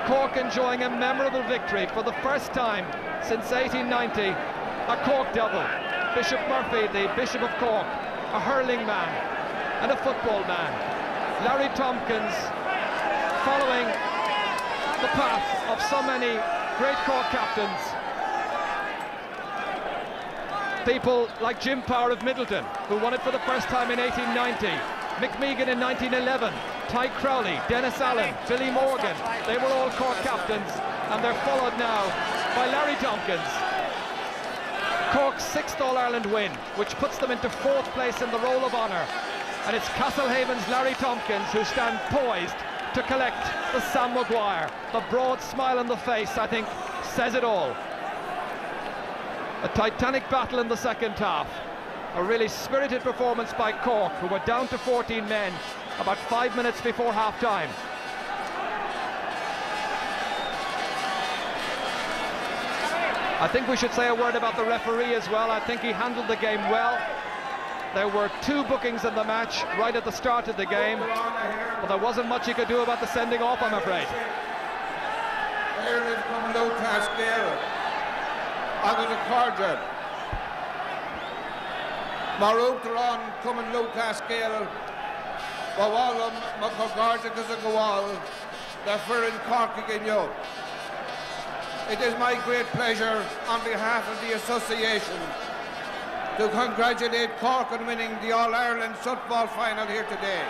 Cork enjoying a memorable victory for the first time since 1890, a Cork double. Bishop Murphy, the Bishop of Cork, a hurling man and a football man. Larry Tompkins following the path of so many great Cork captains. People like Jim Power of Middleton, who won it for the first time in 1890. Mick Meegan in 1911, Ty Crowley, Dennis Allen, Billy Morgan. They were all Cork captains, and they're followed now by Larry Tompkins. Cork's 6th All-Ireland win, which puts them into 4th place in the Roll of Honour. And it's Castlehaven's Larry Tompkins who stand poised to collect the Sam Maguire. The broad smile on the face, I think, says it all. A titanic battle in the second half. A really spirited performance by Cork, who were down to 14 men about 5 minutes before half-time. I think we should say a word about the referee as well. I think he handled the game well. There were 2 bookings in the match right at the start of the game, but there wasn't much he could do about the sending off, I'm afraid. Ireland coming low to scale. Agus a cardja. Marutron coming low to scale. Bawala Macagarja because of Gawal. They're for in Cork again, yo. it is my great pleasure on behalf of the association to congratulate Cork on winning the All-Ireland football final here today.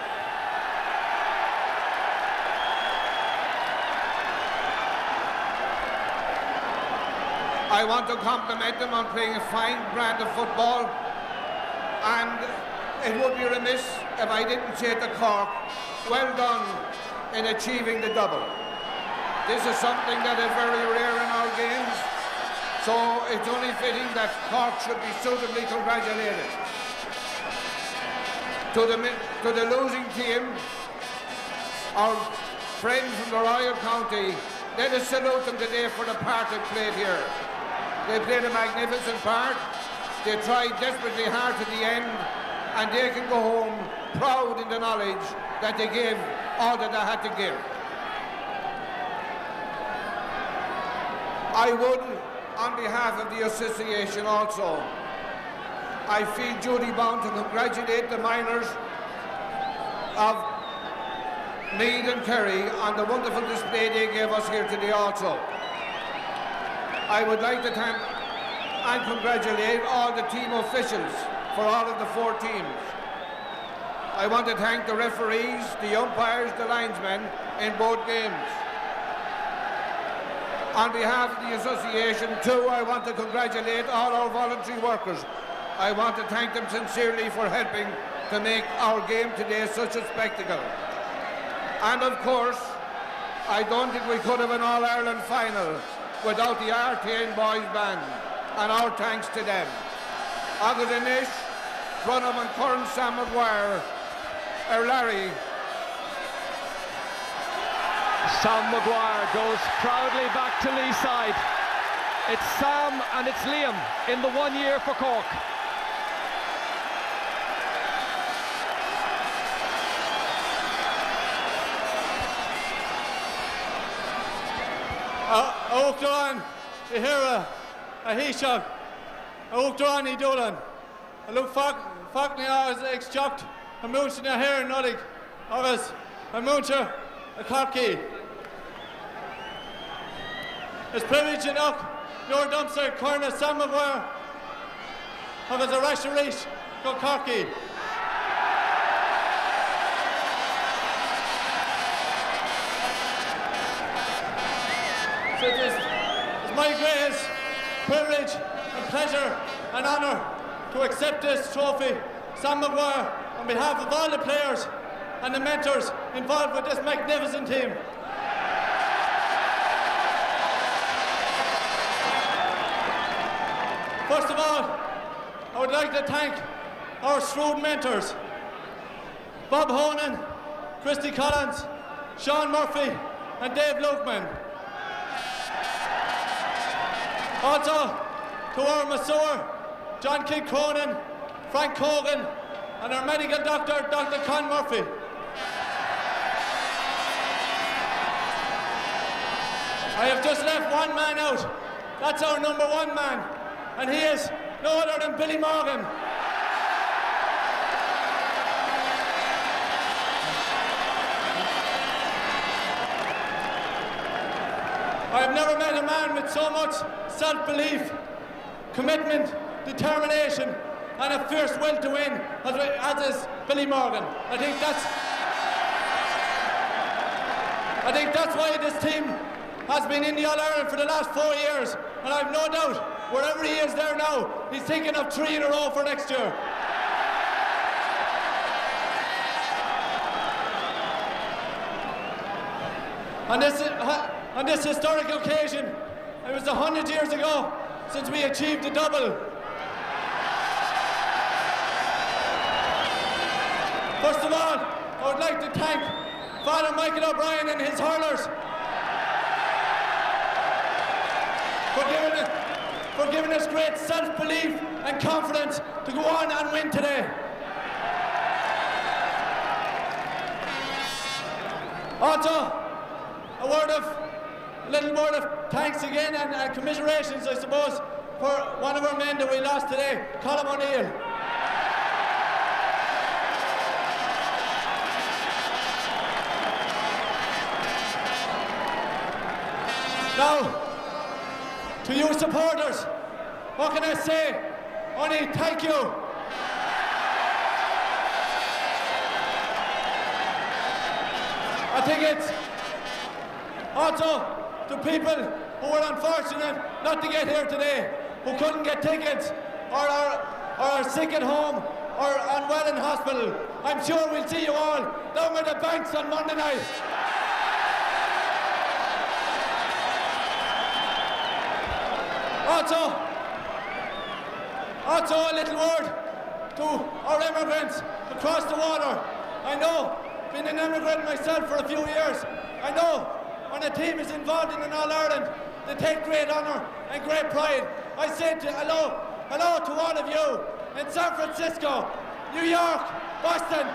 I want to compliment them on playing a fine brand of football, and it would be remiss if I didn't say to Cork, well done in achieving the double. This is something that is very rare in our games, so it's only fitting that Cork should be suitably congratulated. To the losing team, our friends from the Royal County, let us salute them today for the part they played here. They played a magnificent part. They tried desperately hard to the end, and they can go home proud in the knowledge that they gave all that they had to give. I would, on behalf of the association also, I feel duty bound to congratulate the miners of Meath and Kerry on the wonderful display they gave us here today also. I would like to thank and congratulate all the team officials for all of the 4 teams. I want to thank the referees, the umpires, the linesmen in both games. On behalf of the association too, I want to congratulate all our voluntary workers. I want to thank them sincerely for helping to make our game today such a spectacle. And of course, I don't think we could have an All-Ireland final without the RTN Boys Band, and our thanks to them. Agus Inish, Brunham and Curran Sam McGuire, Larry. Sam Maguire goes proudly back to Lee side. It's Sam and it's Liam in the 1 year for Cork. Oakdoran, Ihira, Ahishak, Oakdoran, Idolan. I look Fakni as extract, a mountain a hair and nodig, Agas, a mountain, a Corky. It's privilege enough, your dumpster, Corner, Sam McGuire, Agas a rash reach, go Corky. So it's my greatest privilege and pleasure and honour to accept this trophy, Sam McGuire, on behalf of all the players and the mentors involved with this magnificent team. First of all, I would like to thank our shrewd mentors, Bob Honan, Christy Collins, Sean Murphy and Dave Lukeman. Also, to our masseur, John Kidd Cronin, Frank Cogan, and our medical doctor, Dr. Con Murphy. I have just left one man out. That's our number 1 man, and he is no other than Billy Morgan. I have never met a man with so much self-belief, commitment, determination, and a fierce will to win as is Billy Morgan. I think that's why this team has been in the All-Ireland for the last 4 years, and I've no doubt wherever he is there now, he's thinking of 3 in a row for next year. On this historic occasion, it was 100 years ago since we achieved the double. First of all, I would like to thank Father Michael O'Brien and his hurlers for giving us great self-belief and confidence to go on and win today. Also, a little word of thanks again and commiserations, I suppose, for one of our men that we lost today, Colin O'Neill. Now, To you supporters, what can I say? Only thank you. I think it's also to people who were unfortunate not to get here today, who couldn't get tickets or are sick at home or unwell in hospital. I'm sure we'll see you all down at the banks on Monday night. Also a little word to our immigrants across the water. I know, being an immigrant myself for a few years, I know when a team is involved in an All-Ireland, they take great honour and great pride. I say hello to all of you in San Francisco, New York, Boston,